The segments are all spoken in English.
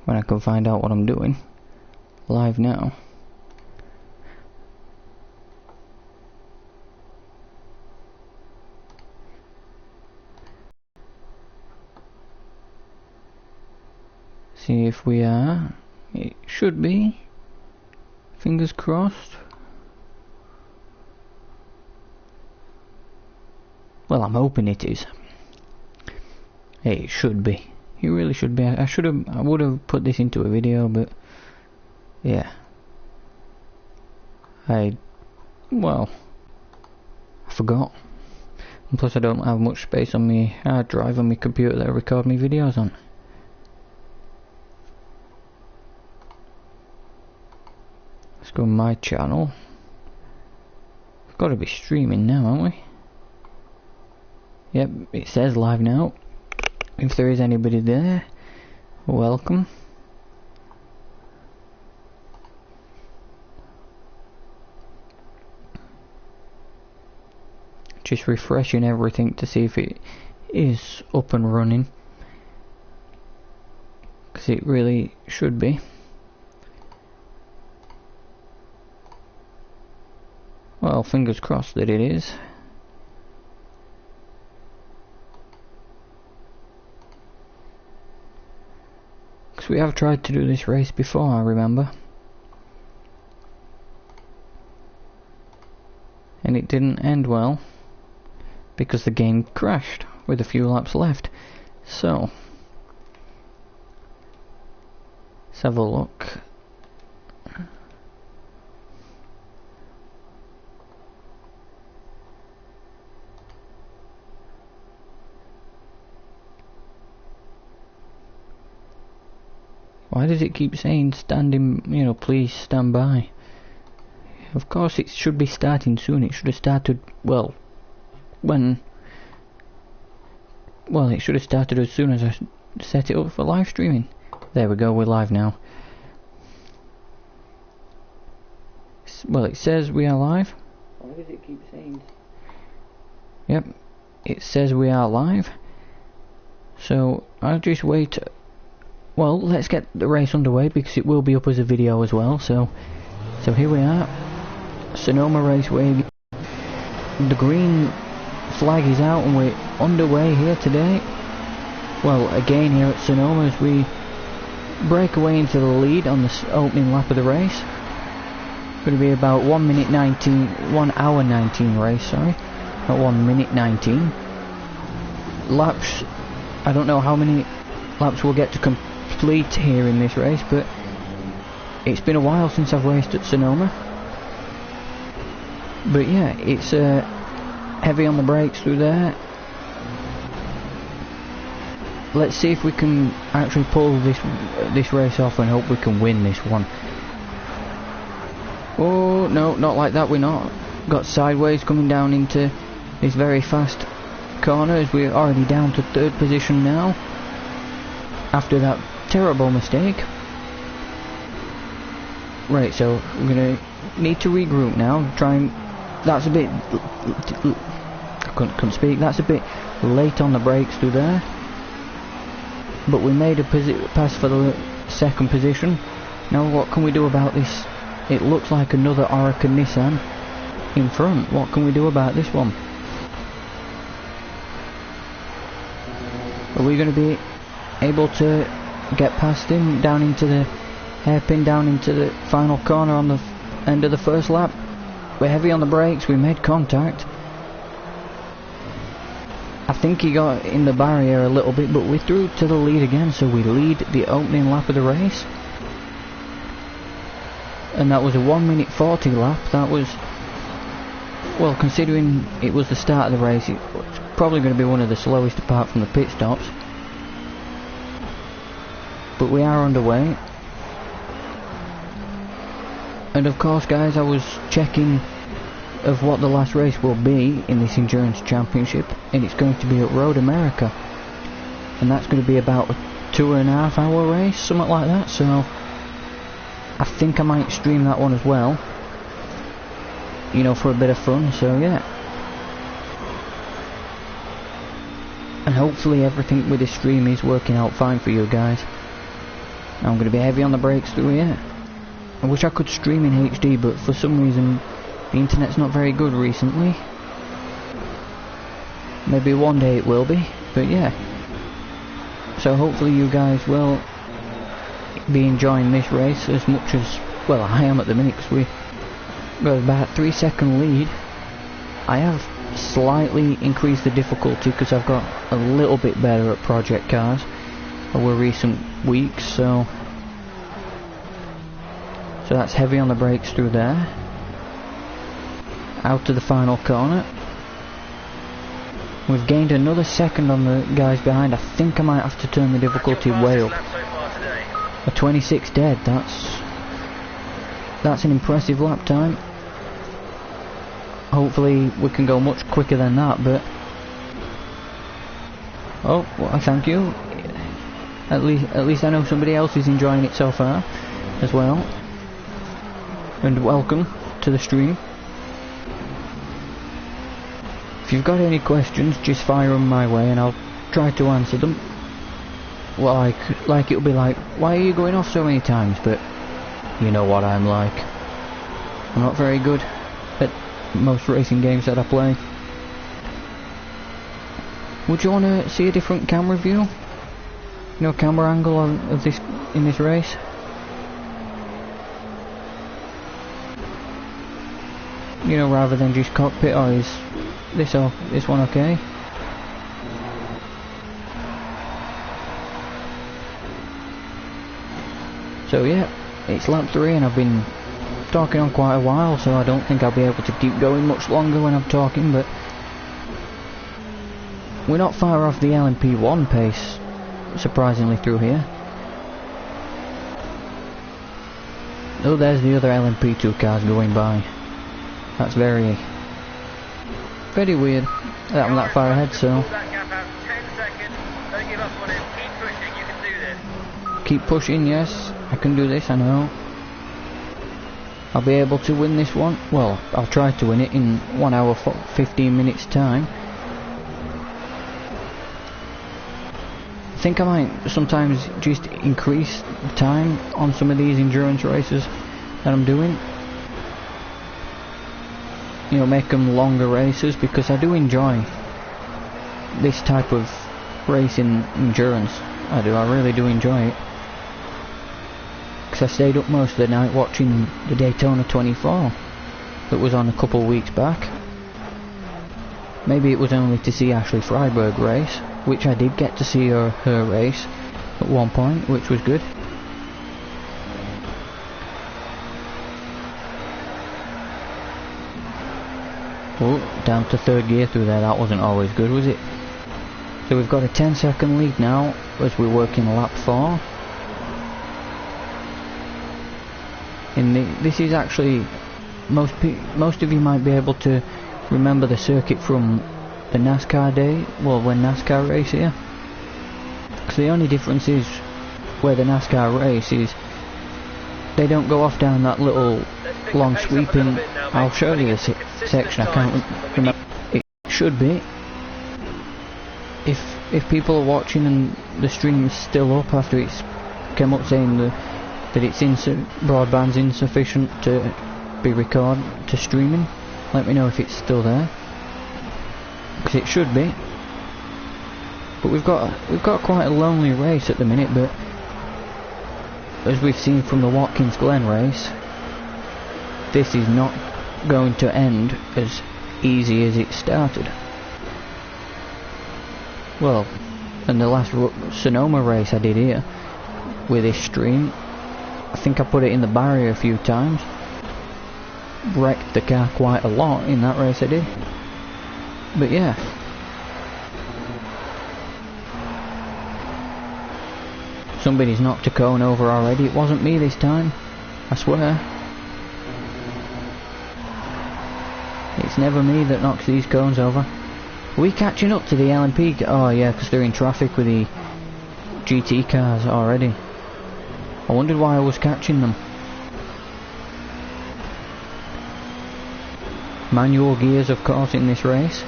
when I can find out what I'm doing live now. See if we are. It should be. Fingers crossed. Well, I'm hoping it is. Hey, it should be. It really should be. I would have put this into a video, but yeah. I forgot. And plus I don't have much space on my hard drive on my computer that I record my videos on. Let's go on my channel. We've got to be streaming now, aren't we? Yep, it says live now. If there is anybody there, welcome. Just refreshing everything to see if it is up and running, because it really should be. Well, fingers crossed that it is. We have tried to do this race before, I remember, and it didn't end well because the game crashed with a few laps left. So let's have a look. Why does it keep saying standing, please stand by? Of course it should be starting soon. It should have started, it should have started as soon as I set it up for live streaming. There we go, we're live now. Well, it says we are live. Why does it keep saying? Yep, it says we are live. So, I'll just wait. Well, let's get the race underway because it will be up as a video as well. So here we are, Sonoma Raceway. The green flag is out and we're underway here today. Well, again here at Sonoma as we break away into the lead on the opening lap of the race. Going to be about 1 hour 19 race, sorry, not 1 minute 19 laps. I don't know how many laps we'll get to complete here in this race, but it's been a while since I've raced at Sonoma. But yeah, it's heavy on the brakes through there. Let's see if we can actually pull this race off and hope we can win this one. Oh no, not like that. We're not. Got sideways coming down into this very fast corner as we're already down to third position now after that terrible mistake. Right, so we're gonna need to regroup now. That's a bit. I couldn't speak. That's a bit late on the brakes through there. But we made a pass for the second position. Now what can we do about this? It looks like another Orica Nissan in front. What can we do about this one? Are we going to be able to get past him down into the hairpin, down into the final corner on the end of the first lap? We're heavy on the brakes. We made contact. I think he got in the barrier a little bit, but we're through to the lead again, so we lead the opening lap of the race. And that was a 1 minute 40 lap. That was, well, considering it was the start of the race, it's probably going to be one of the slowest apart from the pit stops. But we are underway. And of course, guys, I was checking of what the last race will be in this Endurance Championship, and it's going to be at Road America. And that's going to be about a 2.5 hour race, something like that, so I think I might stream that one as well, for a bit of fun, so yeah. And hopefully everything with this stream is working out fine for you guys. I'm going to be heavy on the brakes through here. I wish I could stream in HD, but for some reason the internet's not very good recently. Maybe one day it will be, but yeah. So hopefully you guys will be enjoying this race as much as, well, I am at the minute, because we got about 3-second lead. I have slightly increased the difficulty because I've got a little bit better at project cars over recent weeks, so that's heavy on the brakes through there. Out to the final corner. We've gained another second on the guys behind. I think I might have to turn the difficulty way up. A 26 dead, that's an impressive lap time. Hopefully we can go much quicker than that, but oh, well, thank you. At least I know somebody else is enjoying it so far as well. And welcome to the stream. If you've got any questions, just fire them my way and I'll try to answer them. Well, like it'll be like, why are you going off so many times? But you know what I'm like. I'm not very good at most racing games that I play. Would you want to see a different camera view? You know, camera angle of this in this race? You know, rather than just cockpit, or is this one okay? So yeah, it's lap 3 and I've been talking on quite a while, so I don't think I'll be able to keep going much longer when I'm talking, but we're not far off the LMP1 pace, surprisingly, through here. Oh, there's the other LMP2 cars going by. That's very weird. That I'm that far ahead, so keep pushing, yes, I can do this, I know. I'll be able to win this one. Well, I'll try to win it in 1 hour 15 minutes time. I think I might sometimes just increase the time on some of these endurance races that I'm doing. You know, make them longer races, because I do enjoy this type of racing endurance. I do, I really do enjoy it. Because I stayed up most of the night watching the Daytona 24 that was on a couple weeks back. Maybe it was only to see Ashley Freiberg race, which I did get to see her race at one point, which was good. Oh, down to third gear through there, that wasn't always good, was it? So we've got a 10-second lead now as we're working lap 4. And this is actually, most of you might be able to remember the circuit from the NASCAR day, well, when NASCAR race here. Because the only difference is where the NASCAR race is, they don't go off down that little long sweeping. I'll show you this section, I can't remember. It should be, if people are watching and the stream is still up after it's come up saying that it's broadband's insufficient to be recorded to streaming, let me know if it's still there, because it should be. But we've got quite a lonely race at the minute, but as we've seen from the Watkins Glen race, this is not going to end as easy as it started. Well, and the last Sonoma race I did here with this stream, I think I put it in the barrier a few times. Wrecked the car quite a lot in that race I did. But yeah. Somebody's knocked a cone over already. It wasn't me this time, I swear. It's never me that knocks these cones over. Are we catching up to the LMP? Oh yeah, because they're in traffic with the GT cars already. I wondered why I was catching them. Manual gears, of course, in this race.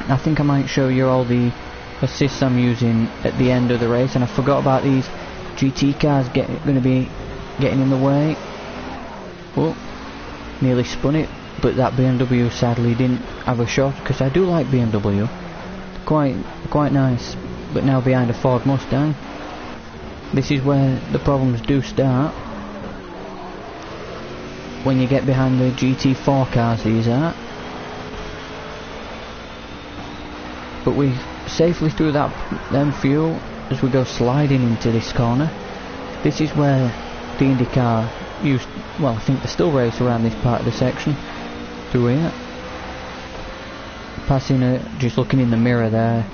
I think I might show you all the assists I'm using at the end of the race, and I forgot about these GT cars going to be getting in the way. Oh, nearly spun it, but that BMW sadly didn't have a shot, because I do like BMW. Quite nice, but now behind a Ford Mustang. This is where the problems do start. When you get behind the GT4 cars these are. But we safely through them few as we go sliding into this corner. This is where the IndyCar used, well, I think they still race around this part of the section through here. Passing just looking in the mirror there.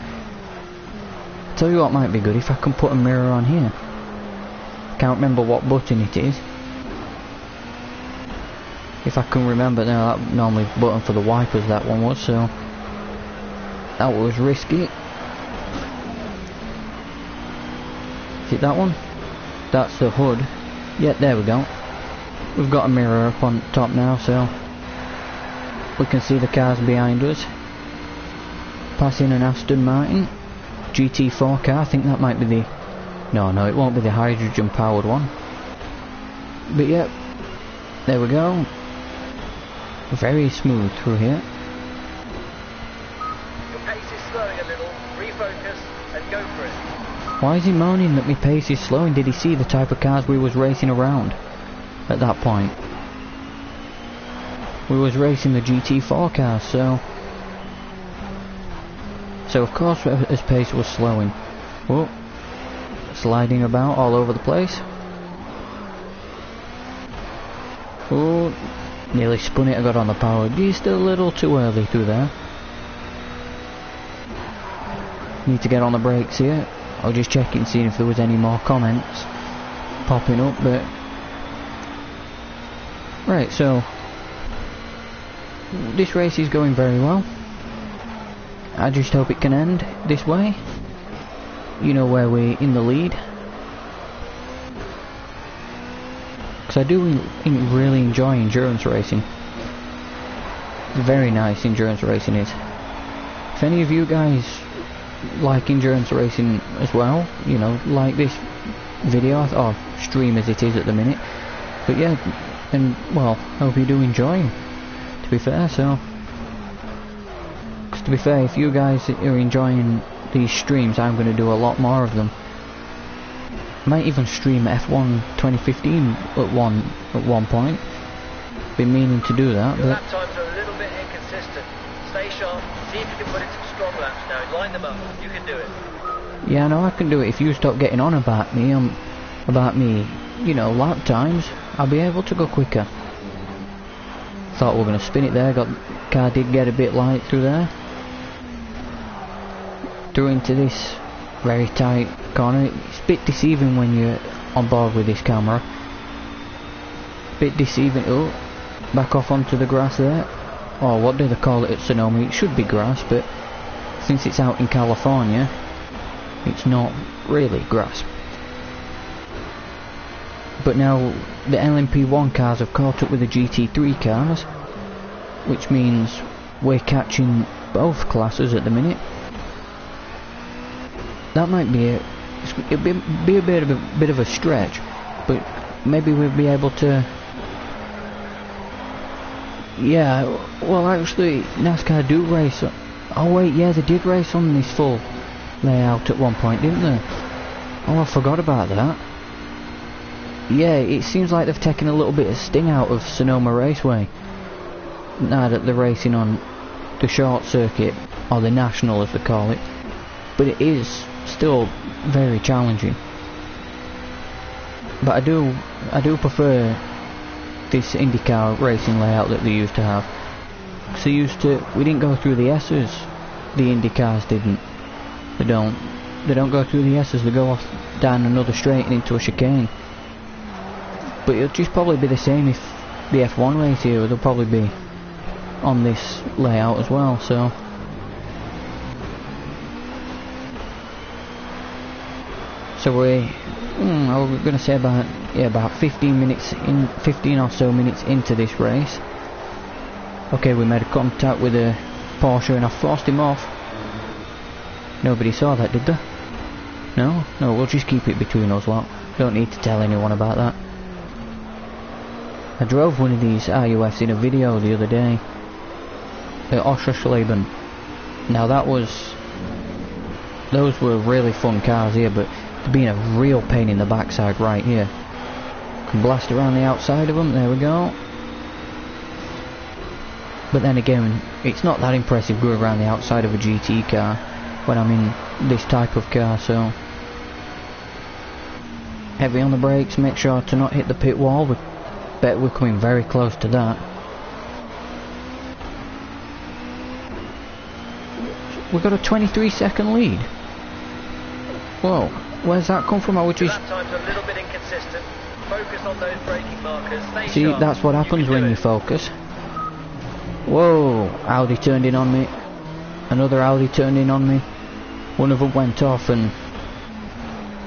Tell you what might be good, if I can put a mirror on here. Can't remember what button it is. If I can remember now, that normally button for the wipers that one was, so that was risky. Is it that one? That's the hood. Yeah, there we go. We've got a mirror up on top now, so we can see the cars behind us. Passing an Aston Martin GT4 car. I think that might be the... No, it won't be the hydrogen powered one. But yep, there we go. Very smooth through here. Your pace is slowing a little. Refocus and go for it. Why is he moaning that my pace is slowing? Did he see the type of cars we was racing around at that point? We was racing the GT4 cars, so of course his pace was slowing. Whoa. Sliding about all over the place. Oh, nearly spun it. I got on the power. Just a little too early through there. Need to get on the brakes here. I'll just check it and see if there was any more comments popping up, but right, so this race is going very well. I just hope it can end this way. You know, where we're in the lead. Because I do really enjoy endurance racing. Very nice endurance racing is. If any of you guys like endurance racing as well, you know, like this video or stream as it is at the minute, but yeah, and well, hope you do enjoy, to be fair. So, because to be fair, if you guys are enjoying these streams, I'm going to do a lot more of them. Might even stream F1 2015 at one point. Been meaning to do that. Your lap times are a little bit inconsistent. Stay sharp. See if you can put in some strong laps now. Line them up. You can do it. Yeah, I know I can do it. If you stop getting on about me, you know, lap times, I'll be able to go quicker. Thought we were going to spin it there. Car did get a bit light through there. Through into this very tight corner. It's a bit deceiving when you're on board with this camera. Bit deceiving. Oh, back off onto the grass there. Or what do they call it at Sonoma? It should be grass, but since it's out in California, it's not really grass. But now the LMP1 cars have caught up with the GT3 cars, which means we're catching both classes at the minute. That might be it'd be a bit of a stretch, but maybe we'll be able to. Yeah, well, actually, NASCAR do race. Oh wait, yeah, they did race on this full layout at one point, didn't they? Oh, I forgot about that. Yeah, it seems like they've taken a little bit of sting out of Sonoma Raceway now that they're racing on the short circuit, or the national as they call it. But it is still very challenging. But I do prefer this IndyCar racing layout that they used to have. So we didn't go through the S's. The IndyCars didn't. They don't go through the S's. They go off down another straight and into a chicane. But it'll just probably be the same if the F1 race here. They'll probably be on this layout as well. So. So we're going to say about 15 or so minutes into this race. Okay, we made a contact with a Porsche and I forced him off. Nobody saw that, did they? No, we'll just keep it between us lot. Don't need to tell anyone about that. I drove one of these RUFs in a video the other day at Oschersleben. Now those were really fun cars here, but being a real pain in the backside right here. Can blast around the outside of them, there we go. But then again, it's not that impressive going around the outside of a GT car when I'm in this type of car, so heavy on the brakes, make sure to not hit the pit wall. We bet we're coming very close to that. We've got a 23-second lead. Whoa, where's that come from? I was just... Lap time's a little bit inconsistent. Focus on those braking markers. Stay See, sharp. that's what happens when you focus. Whoa, Audi turned in on me. Another Audi turned in on me. One of them went off and...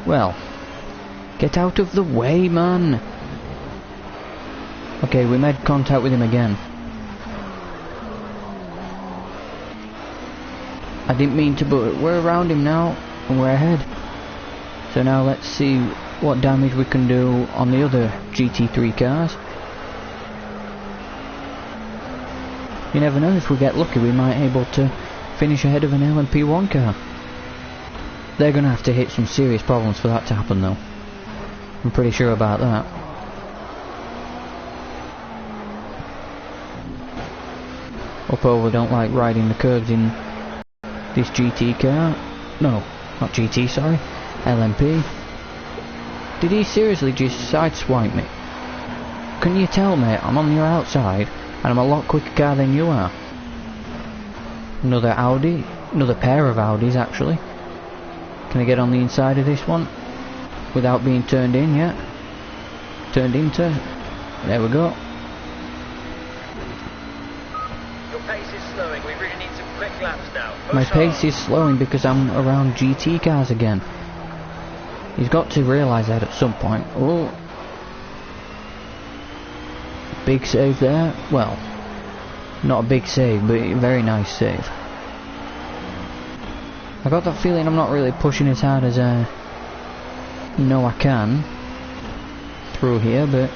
well, get out of the way, man. Okay, we made contact with him again. I didn't mean to, but we're around him now and we're ahead. So now let's see what damage we can do on the other GT3 cars. You never know, if we get lucky we might be able to finish ahead of an LMP1 car. They're going to have to hit some serious problems for that to happen though. I'm pretty sure about that. Up over don't like riding the curves in this GT car. No, not GT, sorry. LMP. Did he seriously just sideswipe me? Can you tell, mate, I'm on your outside and I'm a lot quicker car than you are. Another Audi. Another pair of Audis, actually. Can I get on the inside of this one without being turned in yet? Turned into. There we go. Your pace is slowing. We really need some quick laps now. My pace is slowing because I'm around GT cars again. He's got to realise that at some point. Oh, big save there. Well, not a big save, but a very nice save. I got that feeling I'm not really pushing as hard as I know I can through here, but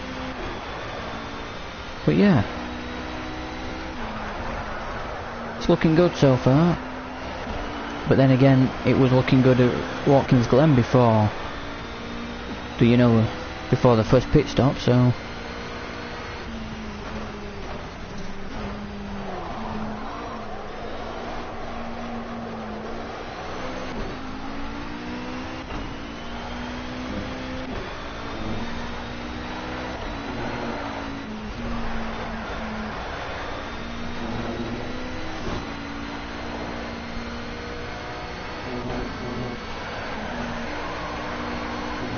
yeah, it's looking good so far. But then again, it was looking good at Watkins Glen before before the first pit stop, so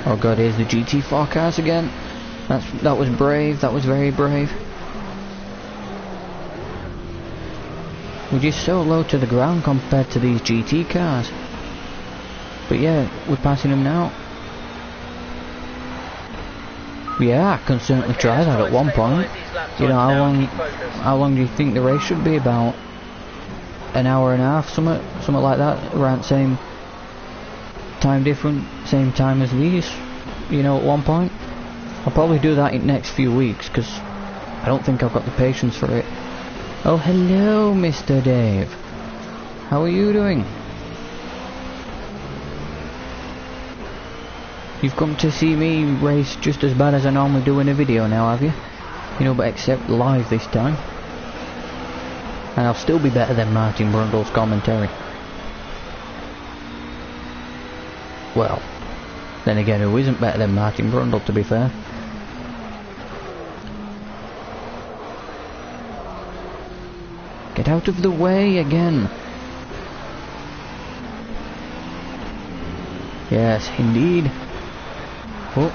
oh god, here's the GT4 cars again. That was brave, that was very brave. We're just so low to the ground compared to these GT cars. But yeah, we're passing them now. Yeah, I can certainly try that at one point. You know, how long do you think the race should be? About an hour and a half, something like that, around same time different, same time as these, you know, at one point. I'll probably do that in the next few weeks, because I don't think I've got the patience for it. Oh, hello, Mr. Dave. How are you doing? You've come to see me race just as bad as I normally do in a video now, have you? You know, but except live this time. And I'll still be better than Martin Brundle's commentary. Well, then again, who isn't better than Martin Brundle, to be fair? Get out of the way again. Yes, indeed. Oh,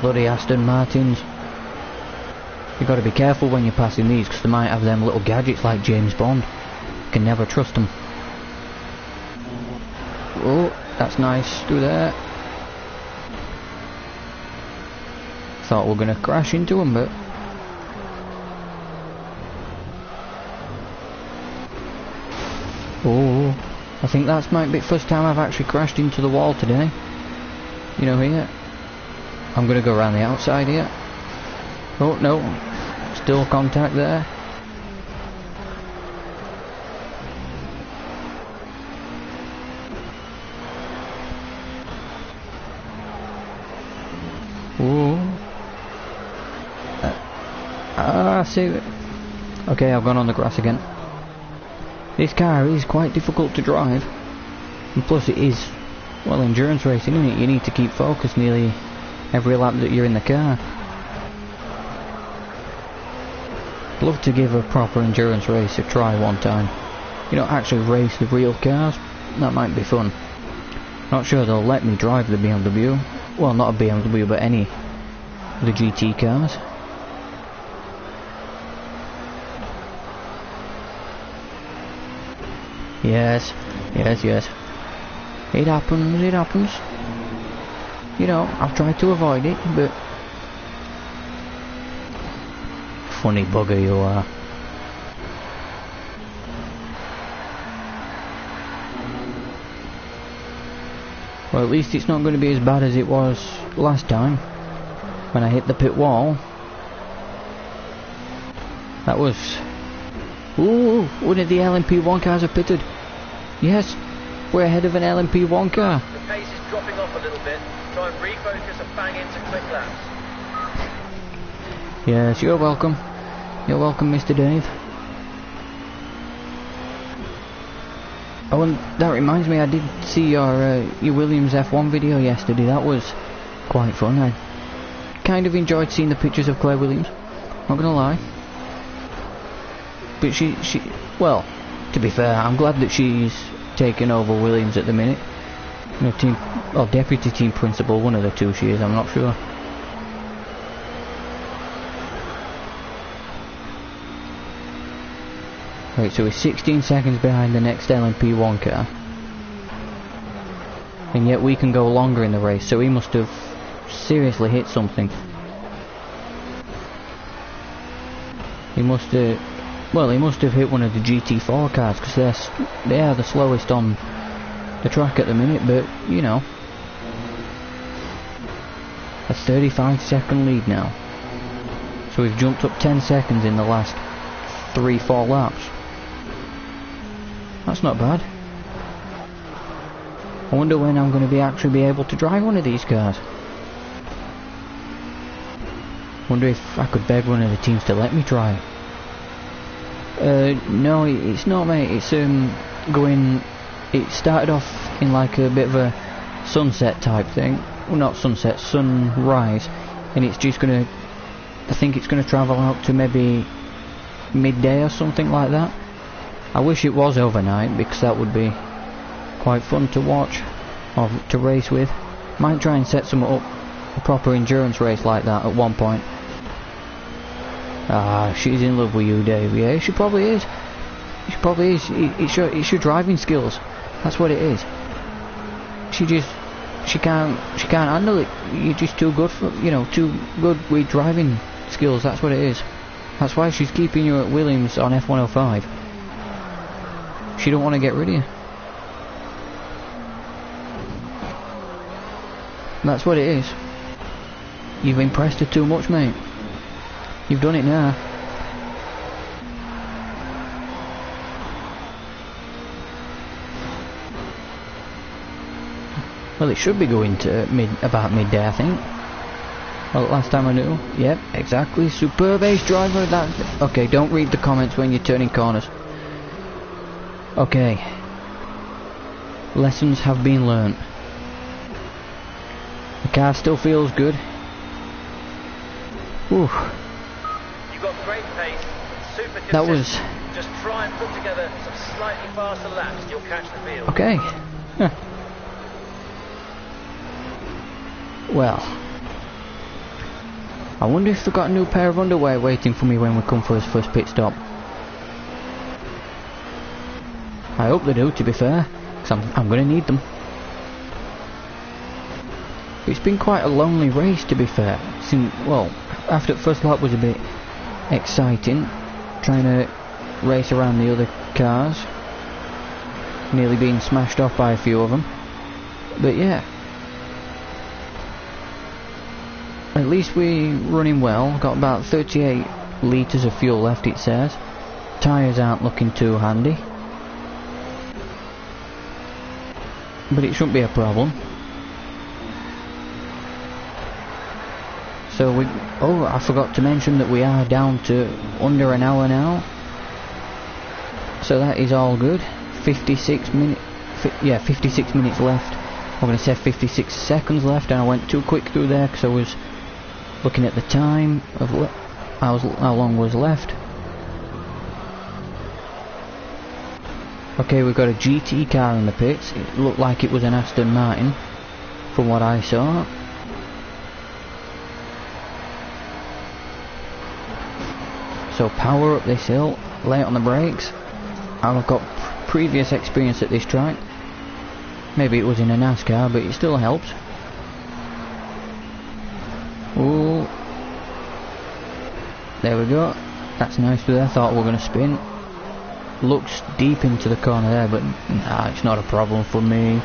bloody Aston Martins. You've got to be careful when you're passing these, because they might have them little gadgets like James Bond. You can never trust them. Oh, that's nice through there. Thought we were going to crash into them, but... oh, I think that's might be the first time I've actually crashed into the wall today. You know, here. I'm gonna go around the outside here. Oh no, still contact there. Ooh. See it. Okay, I've gone on the grass again. This car is quite difficult to drive, and plus it is, well, endurance racing, isn't it? You need to keep focused nearly every lap that you're in the car. I'd love to give a proper endurance race a try one time. You know, actually race the real cars. That might be fun. Not sure they'll let me drive the BMW. Well, not a BMW, but any of the GT cars. Yes. It happens. You know, I've tried to avoid it, but... Funny bugger you are. Well, at least it's not going to be as bad as it was last time, when I hit the pit wall. That was... Ooh, one of the LMP1 cars have pitted. Yes, we're ahead of an LMP1 car. The pace is dropping off a little bit. Try and refocus and bang into quick laps. Yes, you're welcome. You're welcome, Mr. Dave. Oh, and that reminds me, I did see your Williams F1 video yesterday. That was quite fun. I kind of enjoyed seeing the pictures of Claire Williams. Not gonna lie. But she, well, to be fair, I'm glad that she's taken over Williams at the minute. You know, deputy team principal, one of the two she is, I'm not sure. Right, so we're 16 seconds behind the next LMP1 car. And yet we can go longer in the race, so he must have seriously hit something. He must have... Well, he must have hit one of the GT4 cars, because they are the slowest on the track at the minute, but, you know. A 35-second lead now. So we've jumped up 10 seconds in the last 3-4 laps. That's not bad. I wonder when I'm going to actually be able to drive one of these cars. Wonder if I could beg one of the teams to let me try it. No, it's not, mate. It's going... It started off in like a bit of a sunset type thing. Well, not sunset, sunrise. And it's just gonna... I think it's gonna travel out to maybe midday or something like that. I wish it was overnight, because that would be quite fun to watch or to race with. Might try and set some up, a proper endurance race like that at one point. Ah, she's in love with you, Dave. Yeah, she probably is. She probably is. It's your driving skills. That's what it is. She can't handle it. You're just too good for, you know, too good with driving skills. That's what it is. That's why she's keeping you at Williams on F105. She don't want to get rid of you. That's what it is. You've impressed her too much, mate. You've done it now. Well, it should be going to about midday, I think. Well, last time I knew. Yep, exactly. Superb ace driver. That. Okay, don't read the comments when you're turning corners. Okay. Lessons have been learnt. The car still feels good. Whew. You've got great pace, super consistent. That was... Just try and put together some slightly faster laps, you'll catch the feel. Okay. Huh. Well, I wonder if they've got a new pair of underwear waiting for me when we come for his first pit stop. I hope they do, to be fair, because I'm going to need them. It's been quite a lonely race, to be fair. Since, well, after the first lap was a bit exciting, trying to race around the other cars, nearly being smashed off by a few of them. But yeah, least we're running well. Got about 38 litres of fuel left, it says. Tyres aren't looking too handy, but it shouldn't be a problem. So oh, I forgot to mention that we are down to under an hour now. So that is all good. 56 minutes, 56 minutes left. I'm going to say 56 seconds left, and I went too quick through there because I was looking at the time of how long was left. Okay, we've got a GT car in the pits. It looked like it was an Aston Martin from what I saw. So power up this hill, late on the brakes. I've got previous experience at this track. Maybe it was in a NASCAR, but it still helps. Ooh. There we go. That's nice through there. Thought we were going to spin. Looks deep into the corner there, but nah, it's not a problem for me.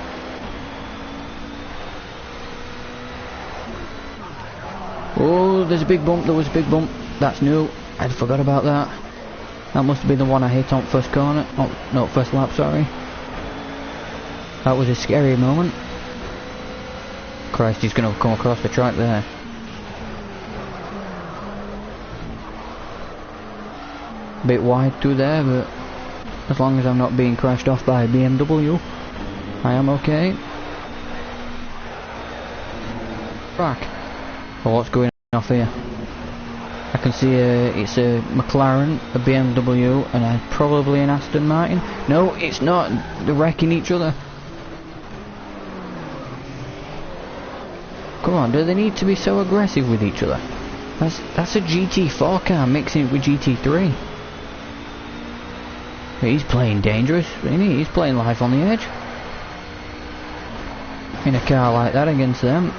Oh, there's a big bump. There was a big bump. That's new. I forgot about that. That must have been the one I hit on first corner. Oh, no, first lap, sorry. That was a scary moment. Christ, he's going to come across the track there. Bit wide through there, but as long as I'm not being crashed off by a BMW, I am okay. Fuck. Well, what's going off here? I can see it's a McLaren, a BMW, and probably an Aston Martin. No, it's not. They're wrecking each other. Come on, do they need to be so aggressive with each other? That's a GT4 car mixing it with GT3. He's playing dangerous, isn't he? He's playing life on the edge. In a car like that against them.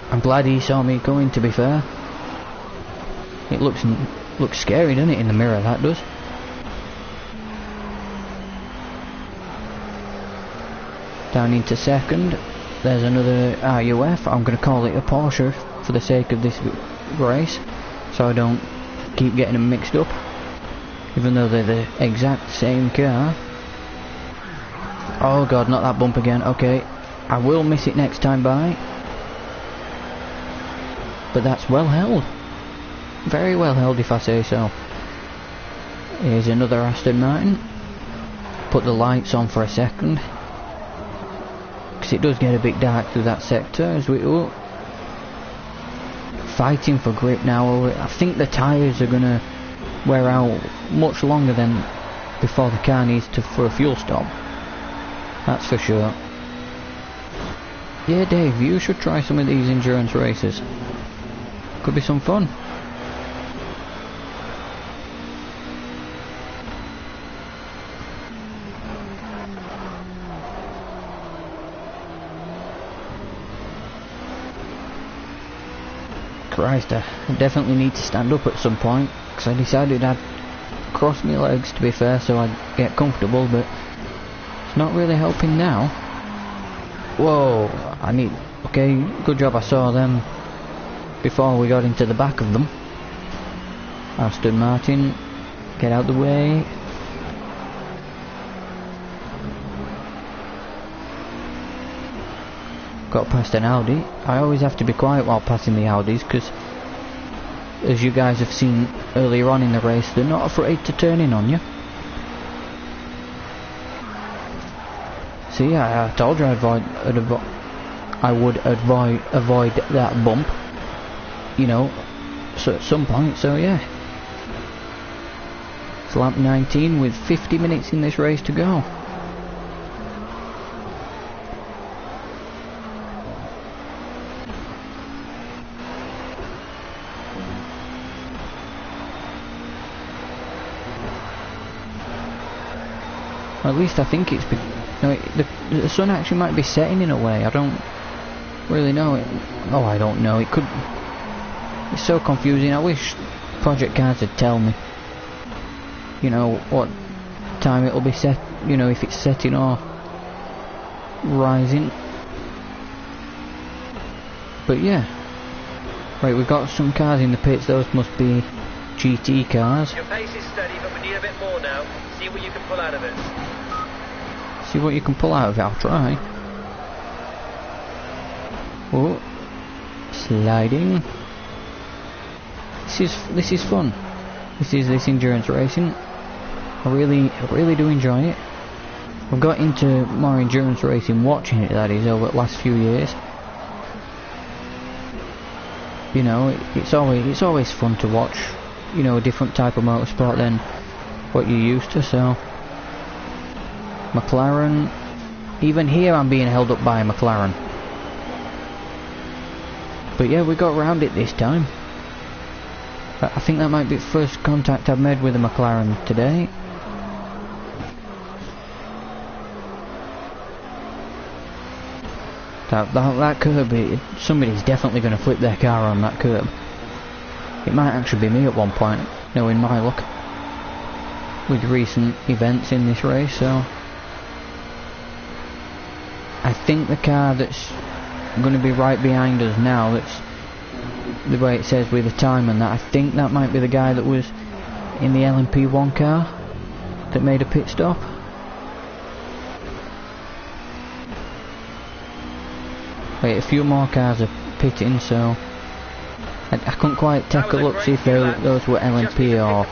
I'm glad he saw me coming, to be fair. It looks scary, doesn't it, in the mirror, that does. Down into second. There's another RUF. I'm going to call it a Porsche for the sake of this race, so I don't keep getting them mixed up, even though they're the exact same car. Oh god, not that bump again. Okay, I will miss it next time by, but that's well held. Very well held, if I say so. Here's another Aston Martin. Put the lights on for a second, because it does get a bit dark through that sector as we go. Fighting for grip now. I think the tyres are going to wear out much longer than before the car needs to for a fuel stop. That's for sure. Yeah, Dave, you should try some of these endurance races. Could be some fun. Christ, I definitely need to stand up at some point, because I decided I'd cross my legs, to be fair, so I'd get comfortable, but it's not really helping now. Whoa, okay, good job I saw them before we got into the back of them. Aston Martin, get out the way. Got past an Audi. I always have to be quiet while passing the Audis, because as you guys have seen earlier on in the race, they're not afraid to turn in on you. See, I told you I would avoid that bump, you know, so at some point. So yeah, it's lap 19 with 50 minutes in this race to go. At least I think it's the sun actually might be setting in a way. I don't really know. I don't know. It could. It's so confusing. I wish Project Cars would tell me, you know, what time it'll be set. You know, if it's setting or rising. But yeah, Right, we've got some cars in the pits. Those must be GT cars. Your pace is steady, but we need a bit more now. See what you can pull out of it. See what you can pull out of it. I'll try. Oh, sliding. This is fun. This is endurance racing. I really do enjoy it. I've got into more endurance racing watching it, that is, over the last few years. You know, it's always fun to watch, you know, a different type of motorsport than what you're used to. So McLaren, even here I'm being held up by a McLaren. But yeah, we got around it this time. I think that might be the first contact I've made with a McLaren today. That curb, somebody's definitely going to flip their car on that curb. It might actually be me at one point, knowing my luck with recent events in this race. So I think the car that's going to be right behind us now, that's the way it says with the time and that, I think that might be the guy that was in the LMP1 car that made a pit stop. Wait, a few more cars are pitting, so I couldn't quite take a look, see if those were LMP or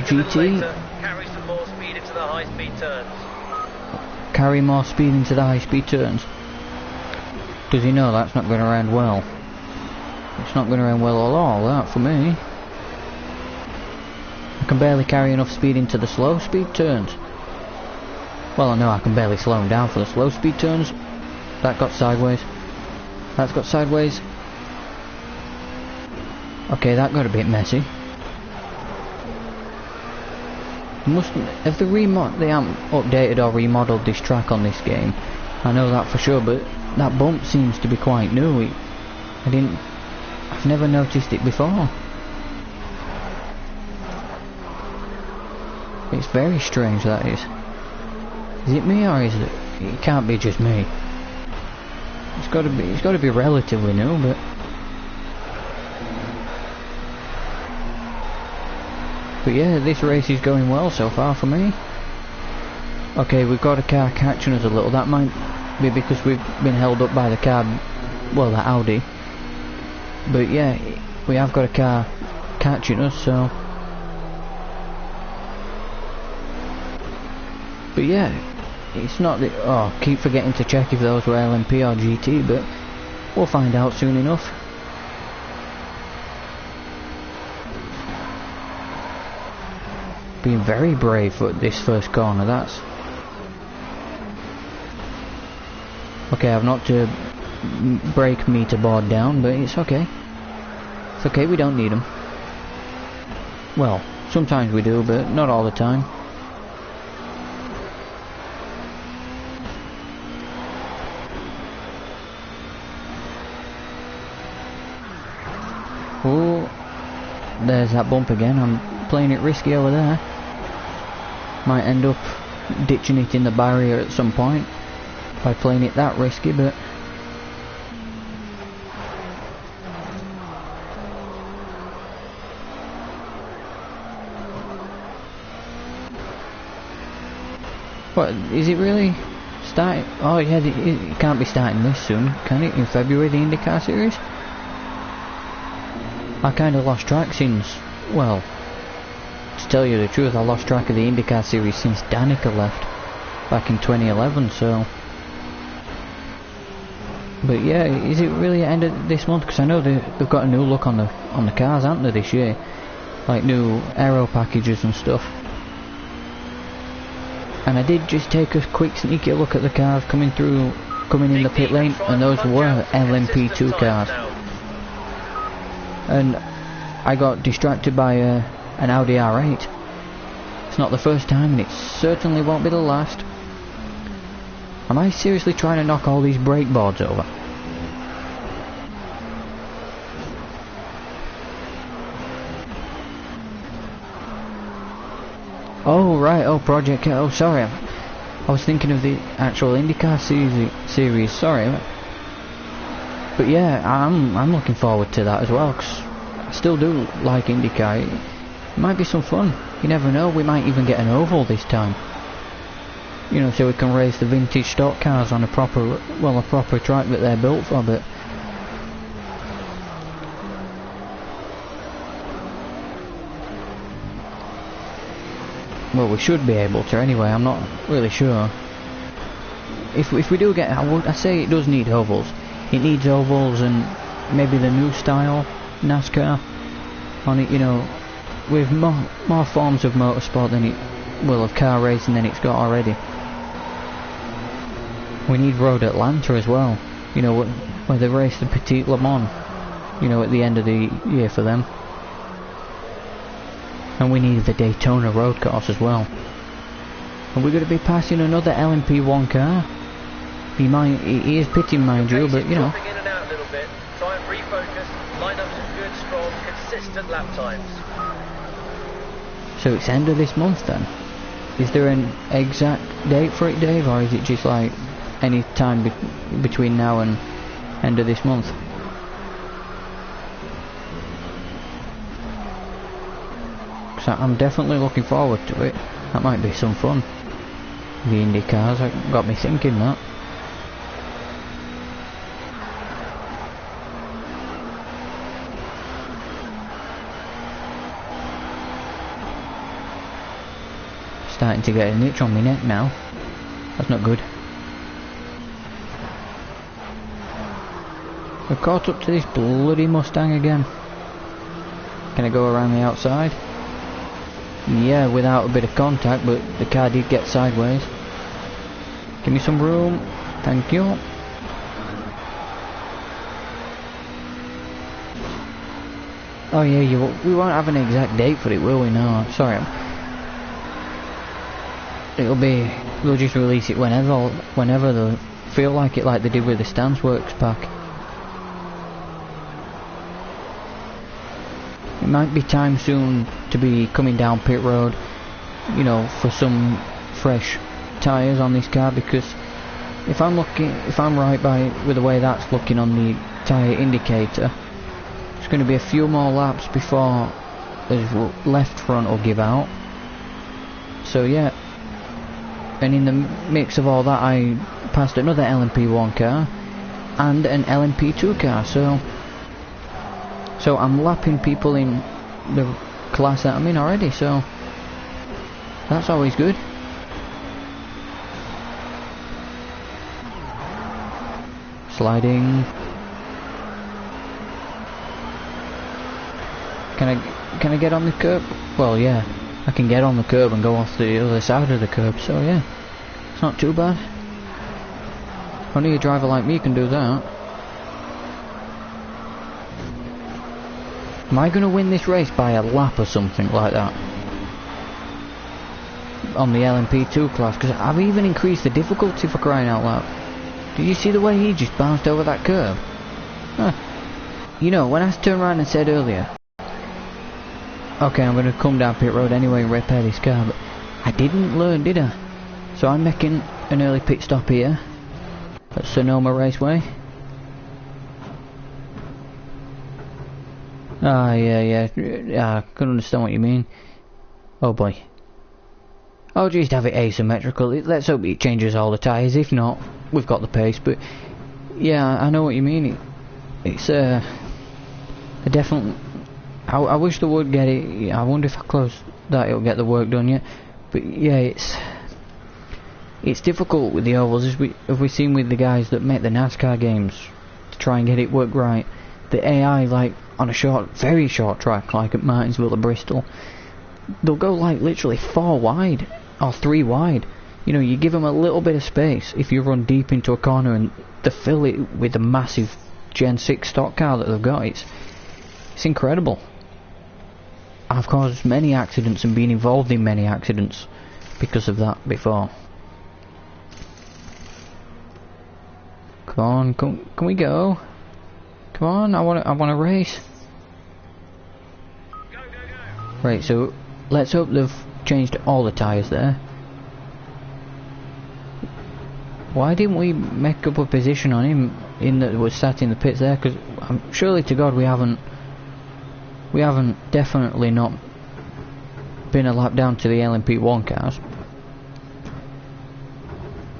GT. Carry some more speed into the high-speed turns. Carry more speed into the high-speed turns. Does he know that's not going to end well? It's not going to end well at all, that, for me. I can barely carry enough speed into the slow-speed turns. Well, I know I can barely slow him down for the slow-speed turns. That got sideways. That's got sideways. Okay, that got a bit messy. Have they haven't updated or remodeled this track on this game. I know that for sure, but that bump seems to be quite new. I've never noticed it before. It's very strange, that is. Is it me, or is it? It can't be just me. It's got to be relatively new, but yeah, this race is going well so far for me. Okay, we've got a car catching us a little. That might be because we've been held up by the car, well, the Audi. But yeah, we have got a car catching us, so. But yeah, it's not the. Oh, keep forgetting to check if those were LMP or GT, but we'll find out soon enough. Being very brave for this first corner, that's. Okay, I've not to brake meter board down, but it's okay. It's okay, we don't need them. Well, sometimes we do, but not all the time. Oh, there's that bump again. I'm playing it risky over there. Might end up ditching it in the barrier at some point by playing it that risky, but what is it really starting? Oh yeah, it can't be starting this soon, can it? In February, the IndyCar series. I kind of lost track since, well, to tell you the truth, I lost track of the IndyCar series since Danica left back in 2011, so. But yeah, is it really end of this month? Because I know they've got a new look on the cars, haven't they, this year? Like new aero packages and stuff. And I did just take a quick sneaky look at the cars coming in the pit lane, and those were LMP2 cars. And I got distracted by an Audi R8. It's not the first time, and it certainly won't be the last. Am I seriously trying to knock all these brake boards over? Oh right, oh Project, oh sorry, I was thinking of the actual IndyCar series, sorry. But yeah, I'm looking forward to that as well, because I still do like IndyCar. It might be some fun. You never know, we might even get an oval this time. You know, so we can race the vintage stock cars on a proper track that they're built for. But well, we should be able to anyway. I'm not really sure. If we do get, I say it does need ovals. It needs ovals and maybe the new style NASCAR on it. You know, with more forms of motorsport than it will of car racing than it's got already. We need Road Atlanta as well. You know, where they race the Petit Le Mans. You know, at the end of the year for them. And we need the Daytona road course as well. And we're going to be passing another LMP1 car. He is pitting, mind you, but you know. Dropping in and out a little bit. Try and refocus. Line up some good, strong, consistent lap times. So it's end of this month then. Is there an exact date for it, Dave, or is it just like any time between now and end of this month? So I'm definitely looking forward to it. That might be some fun. The Indy cars, that got me thinking that. Starting to get an itch on my neck now. That's not good. We're caught up to this bloody Mustang again. Can I go around the outside? Yeah, without a bit of contact, but the car did get sideways. Give me some room. Thank you. Oh yeah, we won't have an exact date for it, will we? No, sorry. They'll just release it whenever they feel like it, like they did with the Stance Works pack. It might be time soon to be coming down pit road, you know, for some fresh tyres on this car, because if I'm right with the way that's looking on the tyre indicator, it's going to be a few more laps before the left front will give out. So yeah, and in the mix of all that, I passed another LMP1 car and an LMP2 car, so I'm lapping people in the class that I'm in already, so that's always good. Sliding. Can I get on the curb? Well, yeah, I can get on the curb and go off the other side of the curb, so yeah, it's not too bad. Only a driver like me can do that. Am I going to win this race by a lap or something like that? On the LMP2 class, because I've even increased the difficulty, for crying out loud. Did you see the way he just bounced over that curb? Huh. You know, when I turned around and said earlier, okay, I'm going to come down pit road anyway and repair this car, but I didn't learn, did I? So I'm making an early pit stop here at Sonoma Raceway. Ah, yeah, I couldn't understand what you mean. Oh boy. I'll just have it asymmetrical. Let's hope it changes all the tyres. If not, we've got the pace. But yeah, I know what you mean. It's a definite. I wish they would get it. I wonder if I close that it'll get the work done yet. But yeah, it's difficult with the ovals, as we've seen with the guys that make the NASCAR games to try and get it work right. The AI, like on a very short track, like at Martinsville or Bristol, they'll go like literally 4 wide or 3 wide. You know, you give them a little bit of space if you run deep into a corner, and they fill it with the massive Gen 6 stock car that they've got. It's incredible. I've caused many accidents and been involved in many accidents because of that before. Come on, can we go? Come on, I want to race. Go. Right, so let's hope they've changed all the tyres there. Why didn't we make up a position on him in that was sat in the pits there, because surely to God we haven't definitely not been a lap down to the LMP1 cars.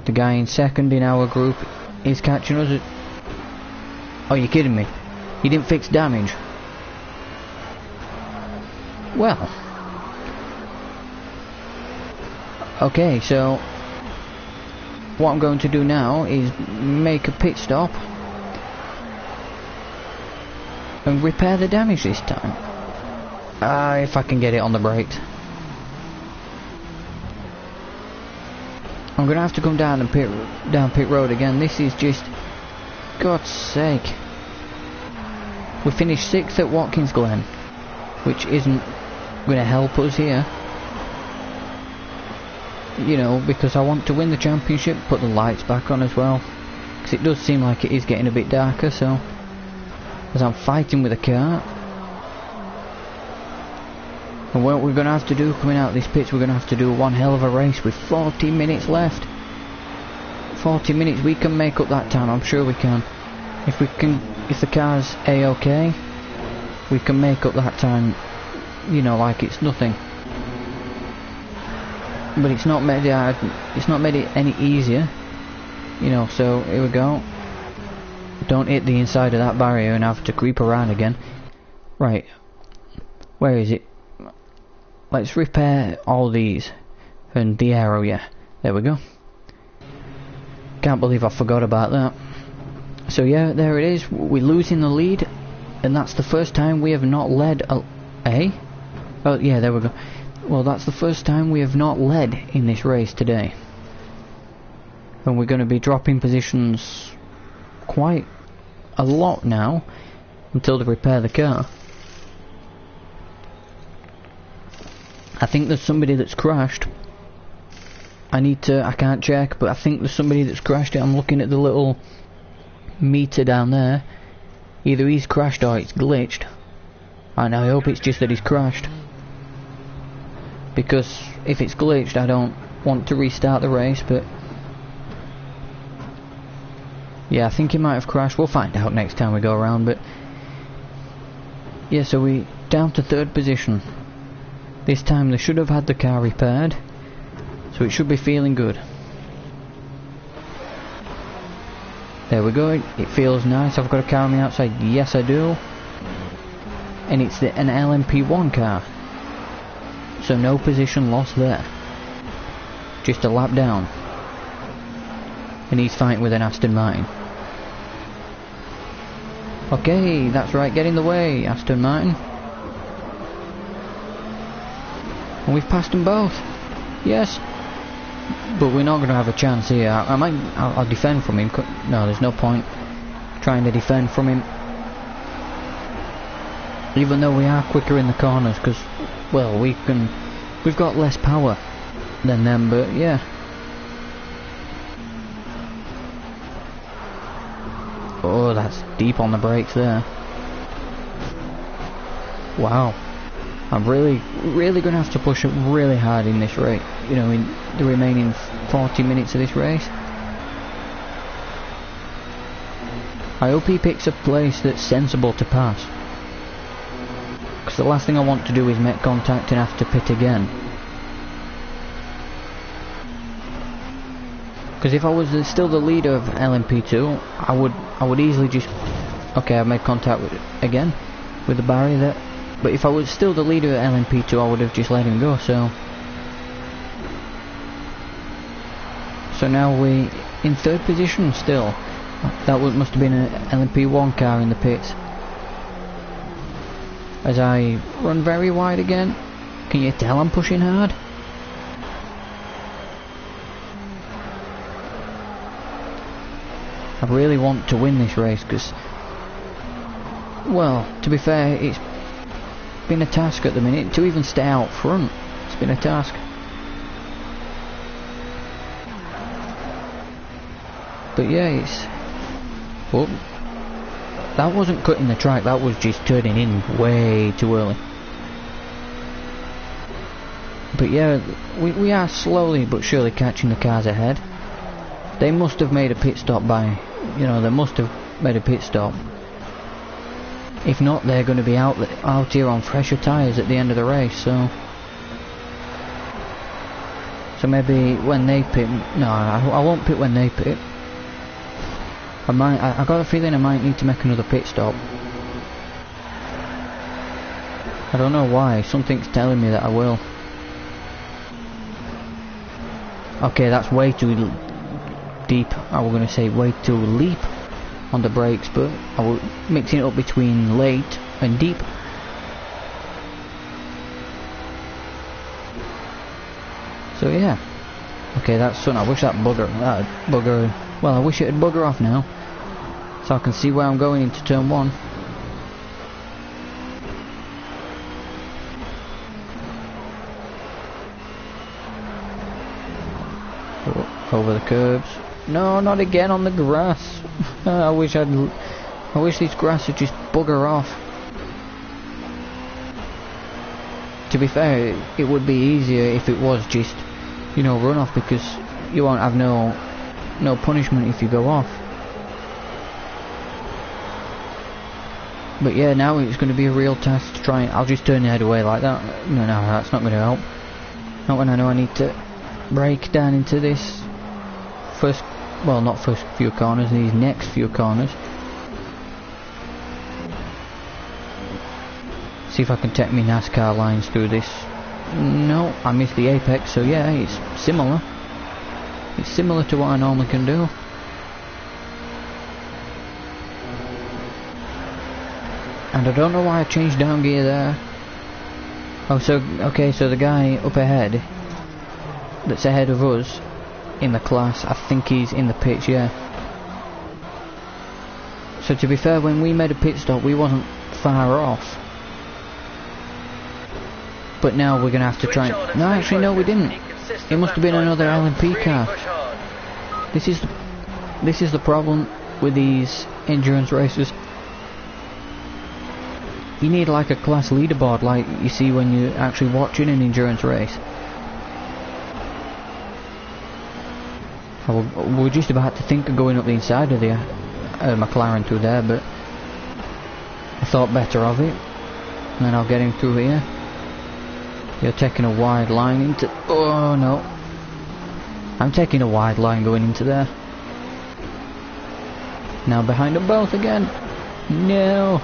The guy in second in our group is catching us. Oh, you're kidding me? He didn't fix damage. Well, okay, so what I'm going to do now is make a pit stop and repair the damage this time. If I can get it on the brakes. I'm gonna have to come down and down pit road again. This is just, God's sake. We finished 6th at Watkins Glen, which isn't gonna help us here. You know, because I want to win the championship, put the lights back on as well, because it does seem like it is getting a bit darker. So, as I'm fighting with a car, and what we're going to have to do coming out of this pits, we're going to have to do one hell of a race with 40 minutes left. 40 minutes, we can make up that time, I'm sure we can. If the car's A-OK, we can make up that time, you know, like it's nothing. But it's not made it any easier, you know. So here we go. Don't hit the inside of that barrier and have to creep around again. Right, where is it? Let's repair all these and the aero. Yeah, there we go. Can't believe I forgot about that. So yeah, there it is. We're losing the lead, and that's the first time we have not led oh yeah, there we go. Well, that's the first time we have not led in this race today. And we're going to be dropping positions quite a lot now until they repair the car. I think there's somebody that's crashed. I can't check, but I think there's somebody that's crashed it. I'm looking at the little meter down there. Either he's crashed or it's glitched. And I hope it's just that he's crashed. Because if it's glitched, I don't want to restart the race, but yeah, I think he might have crashed. We'll find out next time we go around, but yeah, so we down to 3rd position. This time they should have had the car repaired, so it should be feeling good. There we go, it feels nice. I've got a car on the outside, yes I do. And it's an LMP1 car. So no position lost there. Just a lap down. And he's fighting with an Aston Martin. Okay, that's right, get in the way, Aston Martin. And we've passed them both. Yes. But we're not going to have a chance here. I'll defend from him. No, there's no point trying to defend from him. Even though we are quicker in the corners, because, well, we've got less power than them, but yeah. Oh, that's deep on the brakes there. Wow. I'm really going to have to push it really hard in this race, you know, in the remaining 40 minutes of this race. I hope he picks a place that's sensible to pass. Because the last thing I want to do is make contact and have to pit again. Because if I was still the leader of LMP2, I would easily just... Okay, I've made contact again with the barrier there. But if I was still the leader of LMP2, I would have just let him go, so... So now we're in 3rd position still. That must have been an LMP1 car in the pits. As I run very wide again. Can you tell I'm pushing hard? I really want to win this race because, well, to be fair, it's been a task at the minute to even stay out front. It's been a task. But yeah, it's... Well, that wasn't cutting the track, that was just turning in way too early. But yeah, we are slowly but surely catching the cars ahead. They must have made a pit stop by, you know, they must have made a pit stop. If not, they're going to be out here on fresher tyres at the end of the race, so maybe when they pit, no, I won't pit when they pit. I got a feeling I might need to make another pit stop. I don't know why, something's telling me that I will. Okay, that's way too deep. I was going to say way too leap on the brakes, but I was mixing it up between late and deep. So yeah. Okay, that's something. I wish that bugger, well, I wish it had bugger off now, so I can see where I'm going into turn 1. Over the curbs. No, not again on the grass. I wish this grass would just bugger off. To be fair, it would be easier if it was just, you know, run off, because you won't have no punishment if you go off. But yeah, now it's going to be a real task to try and... I'll just turn the head away like that. No, that's not going to help. Not when I know I need to brake down into this not first few corners, these next few corners. See if I can take me NASCAR lines through this. No, I missed the apex, so yeah, it's similar. It's similar to what I normally can do. And I don't know why I changed down gear there. Oh, so, okay, so the guy up ahead, that's ahead of us in the class, I think he's in the pits, yeah. So to be fair, when we made a pit stop, we wasn't far off. But now we're going to have to try... No, actually, no, we didn't. It must have been another LMP car. This is the problem with these endurance races. You need like a class leaderboard like you see when you're actually watching an endurance race. We're just about to think of going up the inside of the McLaren through there, but I thought better of it. And then I'll get him through here. You're taking a wide line into... Oh no. I'm taking a wide line going into there. Now behind them both again. No.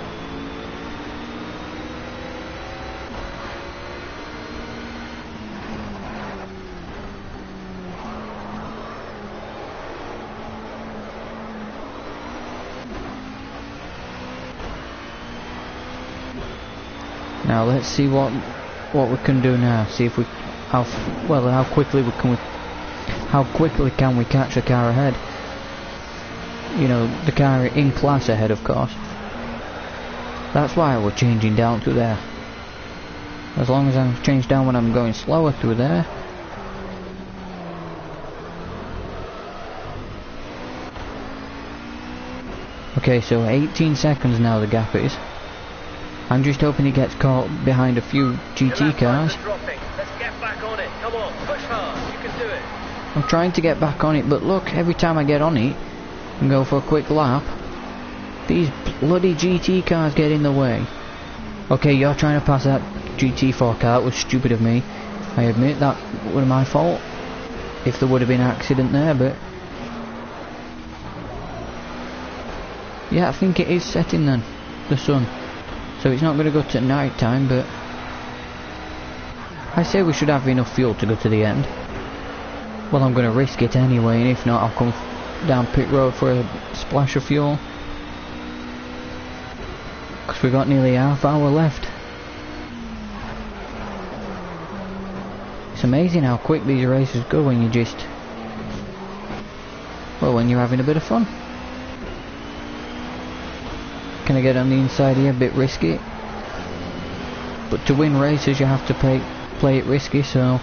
Now let's see what we can do now. See if we how quickly can we catch the car ahead? You know, the car in class ahead, of course. That's why we're changing down through there. As long as I change down when I'm going slower through there. Okay, so 18 seconds now the gap is. I'm just hoping he gets caught behind a few GT cars. Let's get back on it. Come on, push hard. You can do it. I'm trying to get back on it, but look, every time I get on it and go for a quick lap, these bloody GT cars get in the way. Okay, you're trying to pass that GT4 car. That was stupid of me. I admit that was my fault. If there would have been an accident there, but... Yeah, I think it is setting then, the sun. So it's not going to go to night time, but I say we should have enough fuel to go to the end. Well, I'm going to risk it anyway, and if not, I'll come down pit road for a splash of fuel. Because we've got nearly half hour left. It's amazing how quick these races go when you just... Well, when you're having a bit of fun. Can I get on the inside here? A bit risky. But to win races you have to play it risky, so...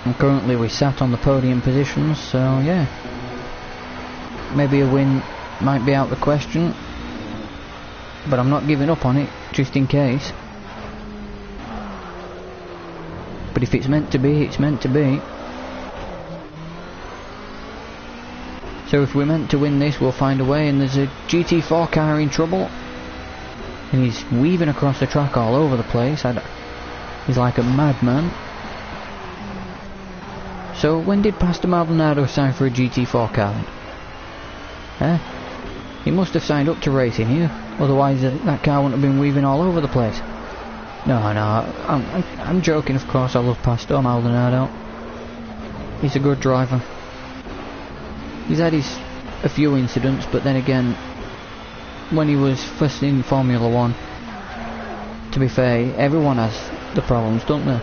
And currently we sat on the podium positions, so yeah. Maybe a win might be out the question. But I'm not giving up on it, just in case. But if it's meant to be, it's meant to be. So if we're meant to win this, we'll find a way. And there's a GT4 car in trouble, and he's weaving across the track all over the place. He's like a madman. So when did Pastor Maldonado sign for a GT4 car then? He must have signed up to racing here, otherwise that car wouldn't have been weaving all over the place. No, I'm joking, of course. I love Pastor Maldonado. He's a good driver. He's had a few incidents, but then again, when he was first in Formula 1, to be fair, everyone has the problems, don't they?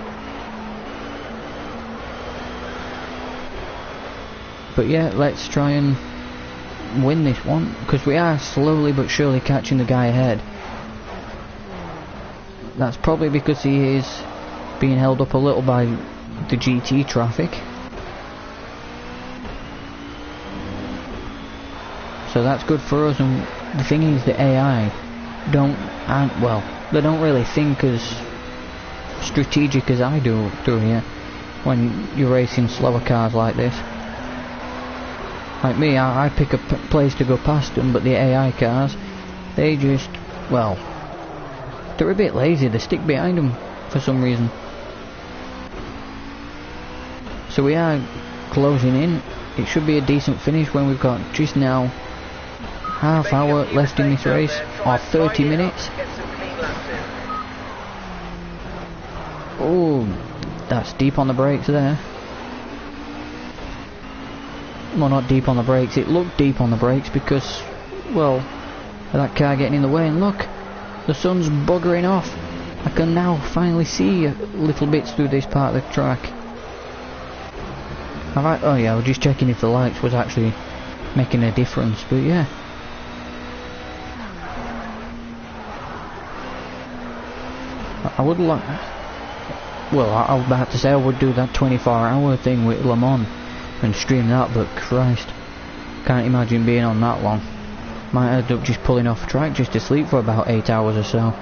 But yeah, let's try and win this one, because we are slowly but surely catching the guy ahead. That's probably because he is being held up a little by the GT traffic. So that's good for us. And the thing is, the AI they don't really think as strategic as I do through here when you're racing slower cars like this. Like me, I pick a place to go past them, but the AI cars, they just, well, they're a bit lazy. They stick behind them for some reason. So we are closing in. It should be a decent finish when we've got just now half hour left in this race, or 30 minutes. Oh, that's deep on the brakes there. Well, not deep on the brakes, it looked deep on the brakes because, well, that car getting in the way. And look, the sun's buggering off. I can now finally see little bits through this part of the track. Oh yeah, I was just checking if the lights was actually making a difference, but yeah. I would like, well, I was about to say I would do that 24-hour thing with Le Mans and stream that, but Christ, can't imagine being on that long. Might end up just pulling off track just to sleep for about 8 hours or so.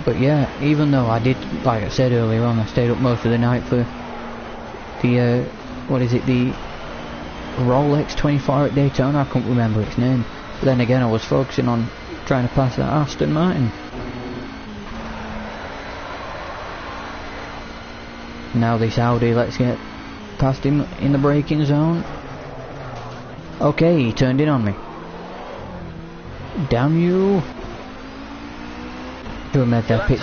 But yeah, even though I did, like I said earlier on, I stayed up most of the night for the, what is it, the Rolex 24 at Daytona. I couldn't remember its name. But then again, I was focusing on trying to pass that Aston Martin. Now this Audi, let's get past him in the braking zone. Okay, he turned in on me. Damn you. Do a med there, pit.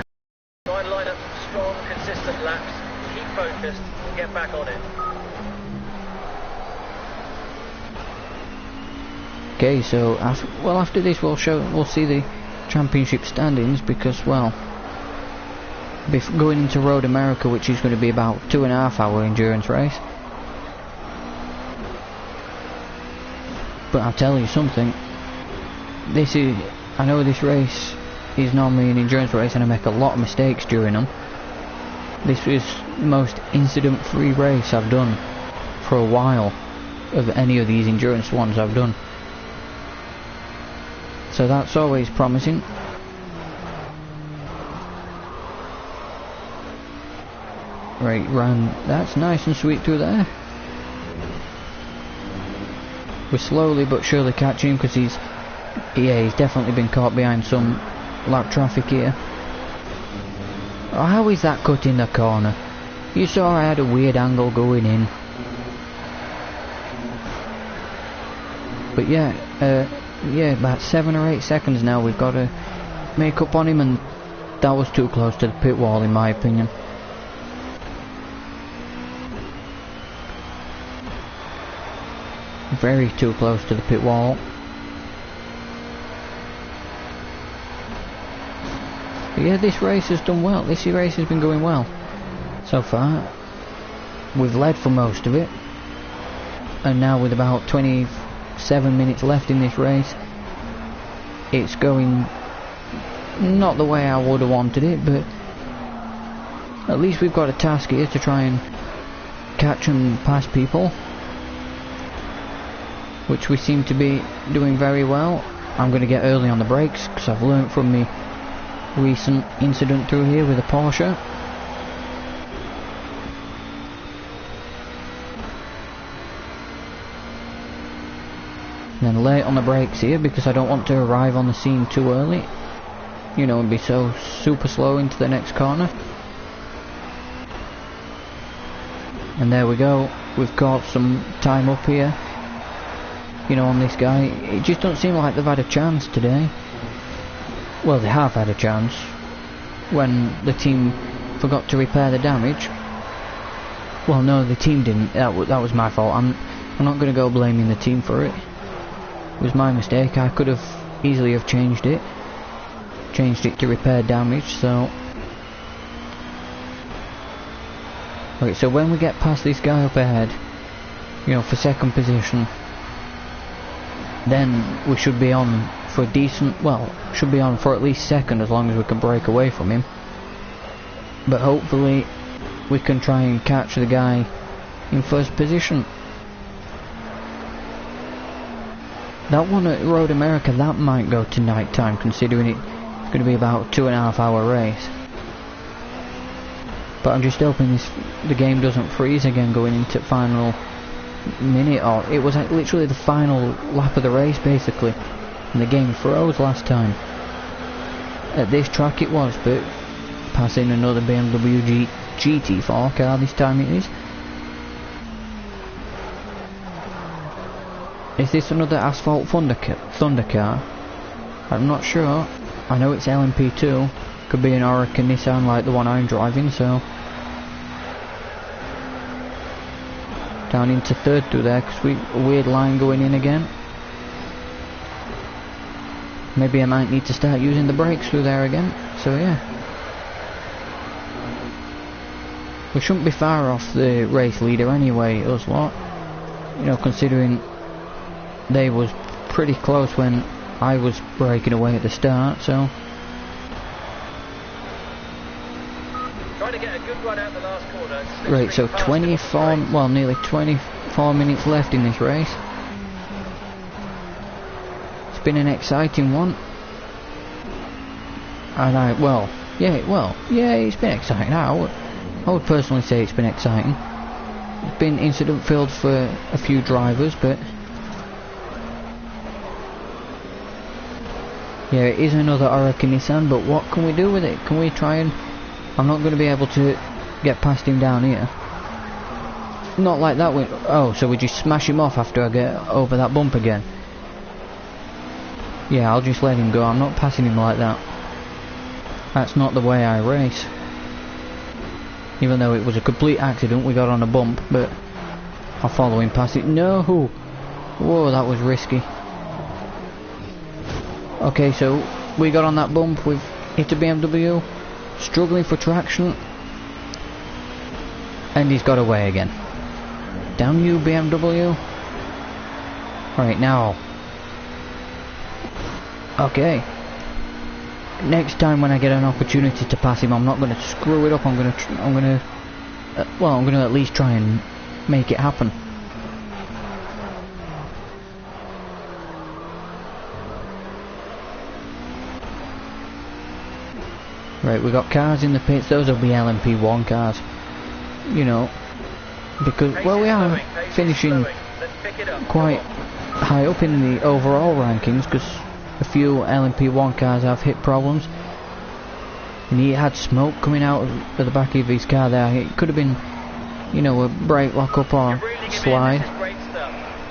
Try and line up some strong, consistent laps. Keep focused and get back on it. Okay, so after this we'll see the championship standings, because, well, going into Road America, which is going to be about 2.5 hour endurance race. But I'll tell you something, I know this race is normally an endurance race and I make a lot of mistakes during them. This is the most incident free race I've done for a while of any of these endurance ones I've done. So that's always promising. Right, that's nice and sweet through there. We're slowly but surely catching him, because he's definitely been caught behind some lap traffic here. Oh, how is that cut in the corner? You saw I had a weird angle going in. But yeah, about 7 or 8 seconds now we've got to make up on him, and that was too close to the pit wall in my opinion. Very too close to the pit wall. But yeah, this race has done well. This race has been going well so far. We've led for most of it, and now with about 27 minutes left in this race, it's going not the way I would have wanted it, but at least we've got a task here to try and catch and pass people, which we seem to be doing very well. I'm going to get early on the brakes because I've learnt from the recent incident through here with a Porsche. And then late on the brakes here because I don't want to arrive on the scene too early. You know, and be so super slow into the next corner. And there we go. We've got some time up here. You know, on this guy. It just doesn't seem like they've had a chance today. Well, they have had a chance. When the team forgot to repair the damage. Well, no, the team didn't. That was my fault. I'm not going to go blaming the team for it. It was my mistake. I could have easily have changed it to repair damage. So okay, so when we get past this guy up ahead, you know, for second position, then we should be on for a decent, well, should be on for at least second as long as we can break away from him. But hopefully we can try and catch the guy in first position. That one at Road America, that might go to night time, considering it's going to be about 2.5 hour race. But I'm just hoping the game doesn't freeze again going into final minute, or it was like literally the final lap of the race basically, and the game froze last time. At this track it was, but passing another BMW GT4 car this time it is. Is this another Asphalt Thunder car? I'm not sure. I know it's LMP2. Could be an Orica Nissan like the one I'm driving, so. Down into third through there, because a weird line going in again. Maybe I might need to start using the brakes through there again, so yeah. We shouldn't be far off the race leader anyway, us lot. You know, considering they was pretty close when I was breaking away at the start, so. Trying to get a good run out the last corner. Right, so 24, well, nearly 24 minutes left in this race. It's been an exciting one. And yeah, it's been exciting. I would personally say it's been exciting. It's been incident filled for a few drivers, but yeah, it is another Orica Nissan, but what can we do with it? Can we try and... I'm not going to be able to get past him down here. Not like that. Oh, so we just smash him off after I get over that bump again. Yeah, I'll just let him go. I'm not passing him like that. That's not the way I race. Even though it was a complete accident, we got on a bump, but I'll follow him past it. No! Whoa, that was risky. Okay, so we got on that bump, we've hit a BMW, struggling for traction, and he's got away again. Down you, BMW. Right, now. Okay. Next time when I get an opportunity to pass him, I'm not going to screw it up. I'm going to at least try and make it happen. Right, we got cars in the pits. Those will be LMP1 cars. You know, because well, we are finishing quite high up in the overall rankings because a few LMP1 cars have hit problems. And he had smoke coming out of the back of his car there. It could have been, you know, a brake lock up or slide.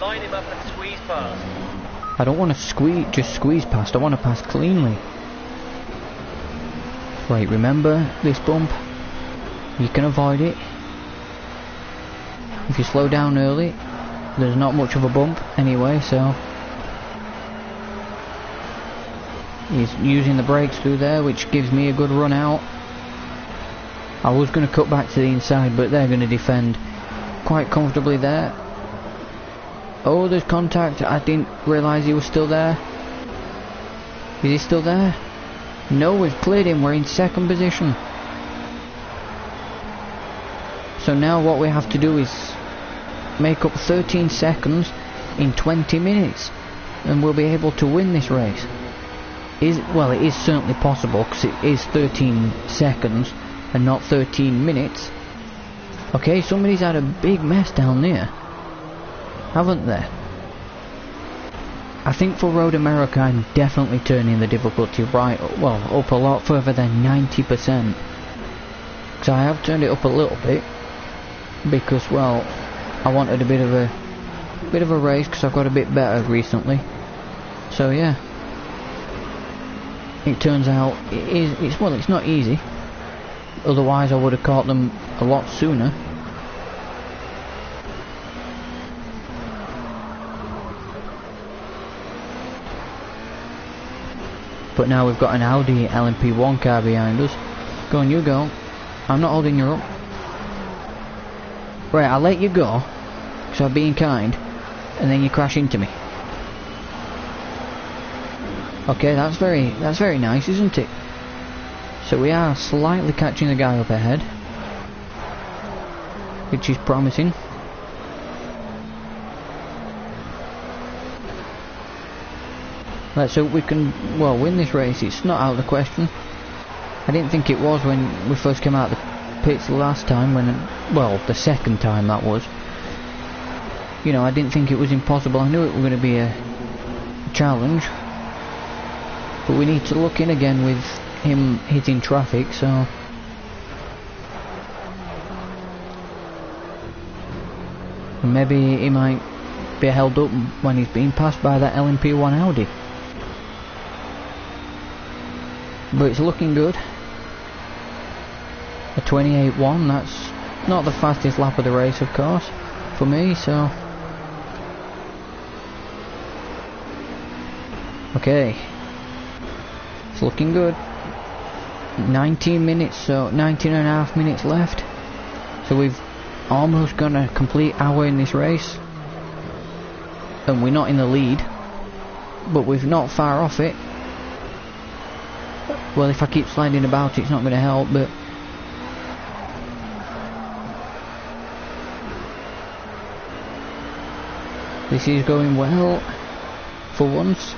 Line him up and squeeze past. I don't want to just squeeze past. I want to pass cleanly. Right, remember this bump? You can avoid it. If you slow down early, there's not much of a bump anyway, so. He's using the brakes through there, which gives me a good run out. I was going to cut back to the inside, but they're going to defend quite comfortably there. Oh, there's contact. I didn't realise he was still there. Is he still there? No, we've cleared him. We're in second position. So now what we have to do is make up 13 seconds in 20 minutes, and we'll be able to win this race. Well, it is certainly possible because it is 13 seconds and not 13 minutes. Okay, somebody's had a big mess down there, haven't they? I think for Road America I'm definitely turning the difficulty right, well, up a lot further than 90%. Because I have turned it up a little bit, because, well, I wanted a bit of a race, because I've got a bit better recently. So yeah, it turns out it's not easy. Otherwise I would have caught them a lot sooner. But now we've got an Audi LMP1 car behind us. Go on, you go. I'm not holding you up. Right, I'll let you go, because I'm being kind, and then you crash into me. Okay, that's very nice, isn't it? So we are slightly catching the guy up ahead, which is promising. Let's hope we can, well, win this race. It's not out of the question. I didn't think it was when we first came out of the pits the last time, well, the second time that was. You know, I didn't think it was impossible. I knew it was going to be a challenge. But we need to look in again with him hitting traffic, so... maybe he might be held up when he's being passed by that LMP1 Audi. But it's looking good. A 28.1, that's not the fastest lap of the race, of course, for me, so... okay. It's looking good. 19 minutes, so 19 and a half minutes left. So we've almost got a complete hour in this race. And we're not in the lead, but we're not far off it. Well, if I keep sliding about, it's not going to help, but... this is going well, for once.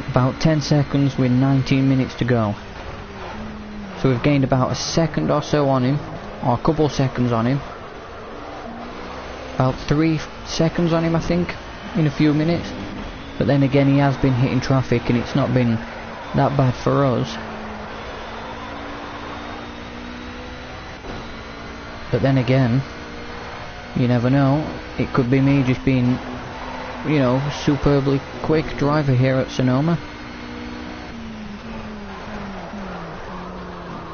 About 10 seconds with 19 minutes to go. So we've gained about a second or so on him, or a couple seconds on him. About 3 seconds on him, I think, in a few minutes. But then again, he has been hitting traffic and it's not been that bad for us. But then again, you never know. It could be me just being, you know, superbly quick driver here at Sonoma.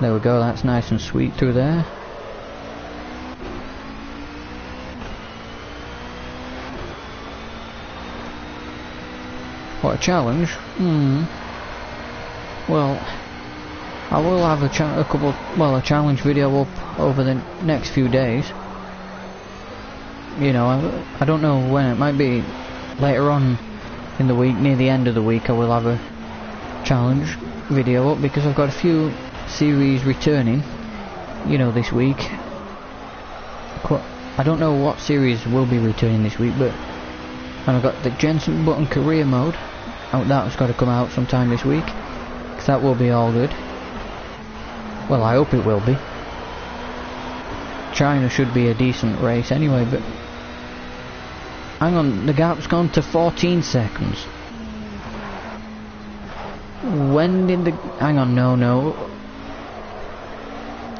There we go, that's nice and sweet through there. What a challenge. Well, I will have a challenge video up over the next few days. You know, I don't know when. It might be later on in the week, near the end of the week, I will have a challenge video up, because I've got a few series returning, you know, this week. I don't know what series will be returning this week, but... and I've got the Jensen Button career mode. That's got to come out sometime this week, because that will be all good. Well, I hope it will be. China should be a decent race anyway, but... hang on, the gap's gone to 14 seconds. When did the... hang on, no,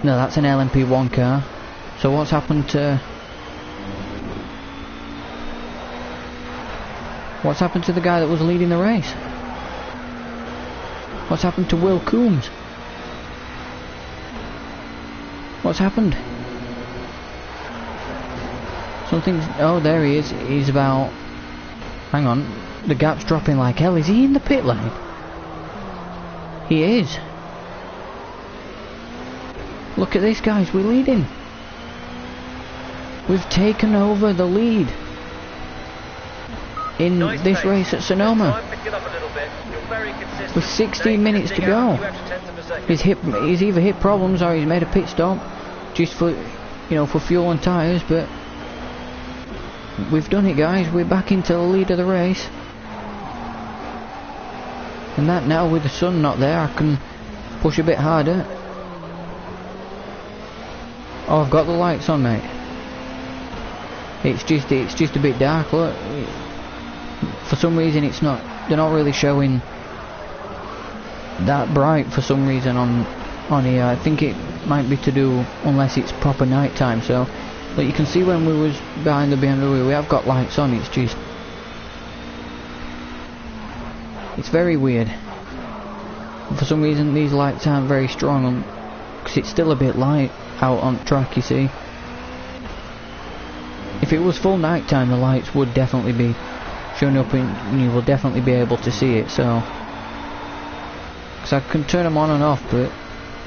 that's an LMP1 car. So what's happened to... what's happened to the guy that was leading the race? What's happened to Will Coombs? What's happened? Something's... oh, there he is. He's about... hang on. The gap's dropping like hell. Is he in the pit lane? He is. Look at this, guys. We're leading. We've taken over the lead in this race at Sonoma. With 16 minutes to go. He's either hit problems or he's made a pit stop, just for, you know, for fuel and tyres. But we've done it, guys. We're back into the lead of the race. And that now, with the sun not there, I can push a bit harder. Oh, I've got the lights on, mate. It's just a bit dark, look. For some reason it's not, they're not really showing that bright for some reason on here. I think it might be to do, unless it's proper night time. So, but you can see when we was behind the BMW, we have got lights on. It's just, it's very weird. For some reason these lights aren't very strong, because it's still a bit light out on track, you see. If it was full night time, the lights would definitely be showing up and you will definitely be able to see it. So, because I can turn them on and off, but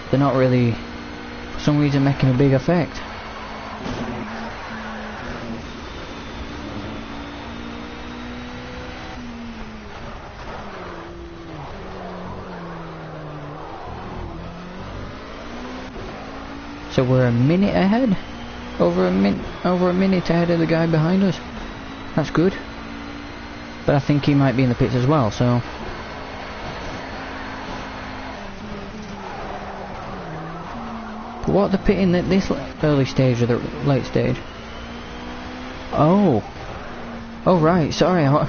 they're not really, for some reason, making a big effect. So we're a minute ahead, over a minute ahead of the guy behind us. That's good. But I think he might be in the pits as well. So but what, the pitting at this early stage or the late stage? Oh right. Sorry. I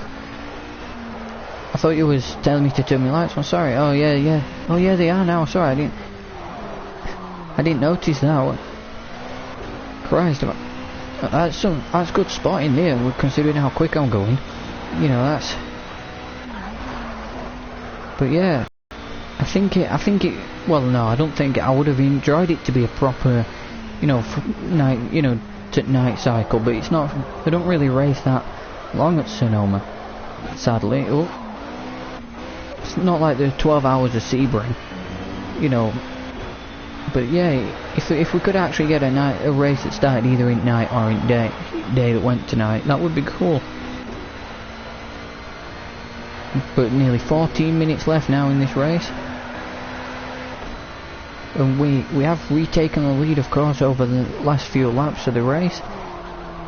thought you was telling me to turn my lights on. Sorry. Oh yeah. Oh yeah, they are now. Sorry, I didn't notice that. Christ, that's good spotting there, considering how quick I'm going. You know, that's. But yeah, I think it. Well, no, I don't think I would have enjoyed it to be a proper, you know, night, you know, night cycle. But it's not. They don't really race that long at Sonoma, sadly. Oh, it's not like there's 12 hours of Sebring, you know. But yeah, if we could actually get a race that started either in night or in day that went to night, that would be cool. But nearly 14 minutes left now in this race, and we have retaken the lead, of course, over the last few laps of the race,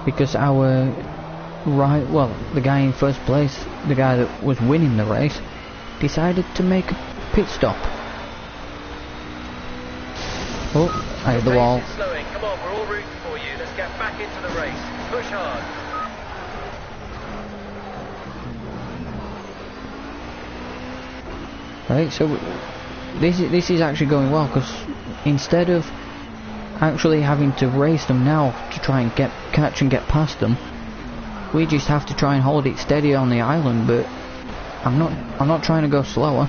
because the guy in first place, the guy that was winning the race, decided to make a pit stop. Oh, I hit the wall. Come on, we're all rooting for you. Let's get back into the race. Push hard. Right, so this is actually going well, because instead of actually having to race them now to try and catch and get past them, we just have to try and hold it steady on the island. But I'm not trying to go slower.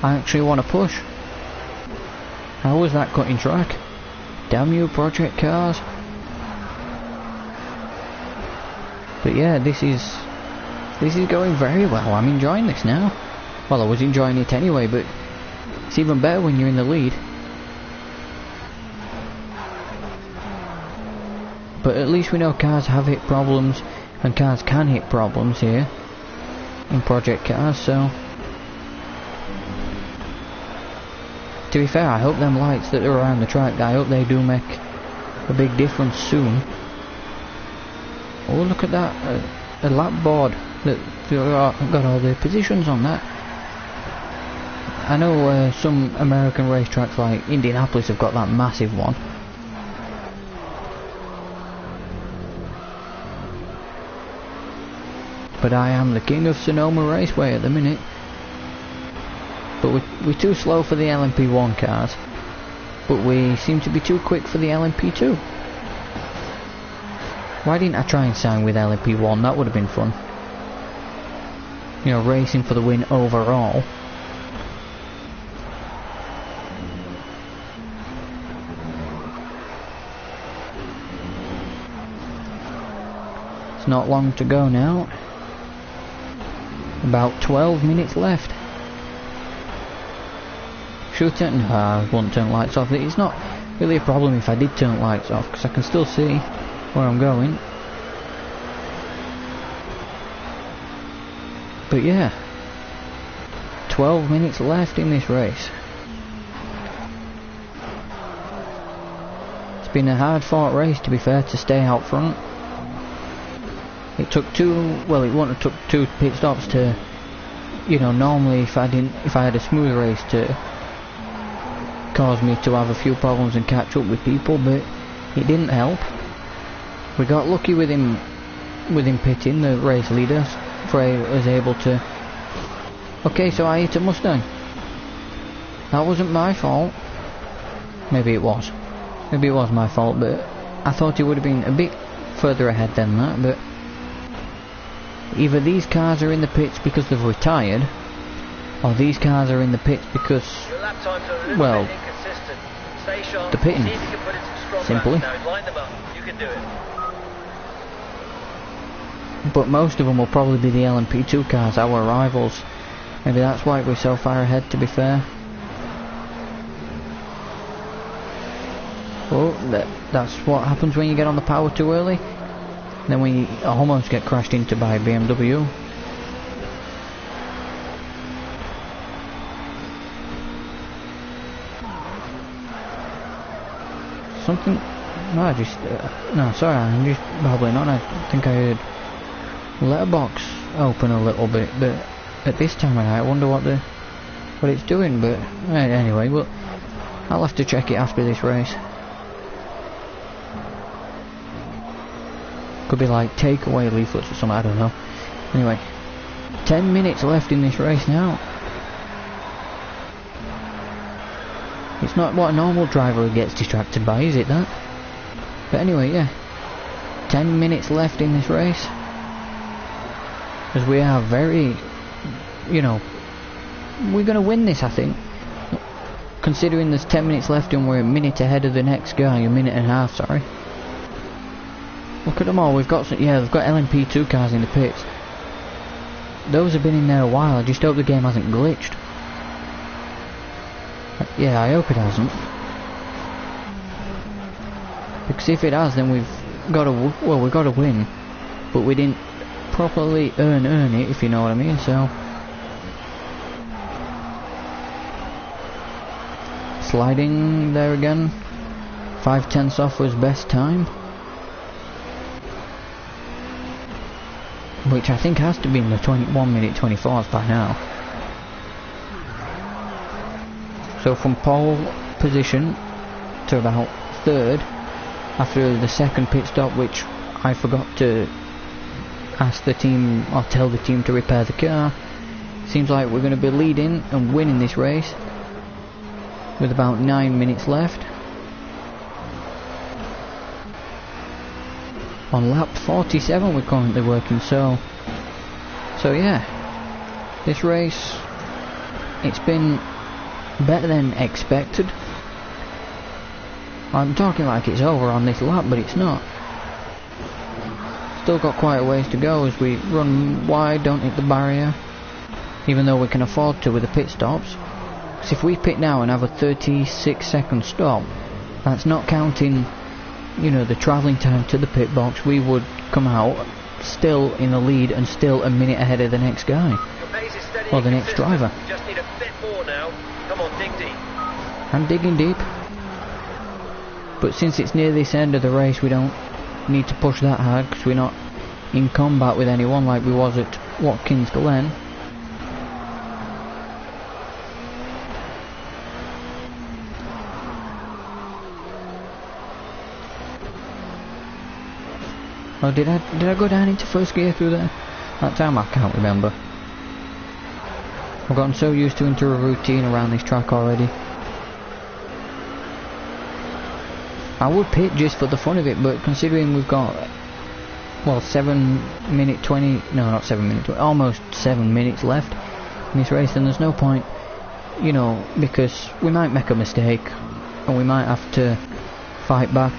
I actually want to push. How was that cutting track? Damn you, project cars. But yeah, this is going very well. I'm enjoying this now. Well, I was enjoying it anyway, but it's even better when you're in the lead. But at least we know cars have hit problems, and cars can hit problems here in project cars, so. To be fair, I hope them lights that are around the track, I hope they do make a big difference soon. Oh, look at that, a lap board that got all the positions on that. I know some American racetracks like Indianapolis have got that massive one. But I am the king of Sonoma Raceway at the minute. But we're too slow for the LMP1 cars, but we seem to be too quick for the LMP2. Why didn't I try and sign with LMP1? That would have been fun. You know, racing for the win overall. It's not long to go now. About 12 minutes left. Should turn? No, I won't turn lights off. It's not really a problem if I did turn lights off, because I can still see where I'm going. But yeah, 12 minutes left in this race. It's been a hard fought race, to be fair, to stay out front. It took it wouldn't have took 2 pit stops to, you know, normally if I had a smooth race, to cause me to have a few problems and catch up with people, but it didn't help. We got lucky with him pitting, the race leader, afraid I was able to... Okay, so I hit a Mustang. That wasn't my fault. Maybe it was. Maybe it was my fault, but I thought it would have been a bit further ahead than that, but... Either these cars are in the pits because they've retired, or these cars are in the pits because... Your lap times are a little well, bit inconsistent. Stay sharp. the pitting. See if you can put in some strong Simply. laps now. Line them up. You can do it. But most of them will probably be the LMP2 cars, our rivals. Maybe that's why we're so far ahead, to be fair. Oh, that's what happens when you get on the power too early. Then we almost get crashed into by a BMW. Something... No, no, sorry, I'm just babbling on. I think I heard letterbox open a little bit, but at this time of night I wonder what it's doing, but anyway, well, I'll have to check it after this race. Could be like takeaway leaflets or something, I don't know. Anyway, 10 minutes left in this race now. It's not what a normal driver gets distracted by, is it, that? But anyway, yeah. 10 minutes left in this race. Because we are very, you know, we're going to win this, I think. Considering there's 10 minutes left and we're a minute ahead of the next guy, a minute and a half, sorry. Look at them all, we've got some, yeah, they've got LMP2 cars in the pits. Those have been in there a while, I just hope the game hasn't glitched. Yeah, I hope it hasn't. Because if it has, then we've got to, well, we've got to win. But we didn't properly earn it, if you know what I mean, so... Sliding there again. 5/10 off was best time. Which I think has to be in the 1 minute 24s by now. So from pole position to about third, after the second pit stop, which I forgot to ask the team or tell the team to repair the car, seems like we're going to be leading and winning this race with about 9 minutes left. On lap 47 we're currently working, so yeah, this race, it's been better than expected. I'm talking like it's over on this lap, but it's not. Still got quite a ways to go as we run wide, don't hit the barrier, even though we can afford to with the pit stops. Because if we pit now and have a 36-second stop, that's not counting, you know, the travelling time to the pit box, we would come out still in the lead and still a minute ahead of the next guy. Your pace is steady or the and next consistent. driver. You just need a bit more now. Come on, dig deep. I'm digging deep. But since it's near this end of the race, we don't need to push that hard because we're not in combat with anyone like we was at Watkins Glen. Oh, did I go down into first gear through there? That time I can't remember. I've gotten so used to into a routine around this track already. I would pit just for the fun of it, but considering we've got, well, 7 minute 20, no, not 7 minute 20, almost 7 minutes left in this race, then there's no point, you know, because we might make a mistake and we might have to fight back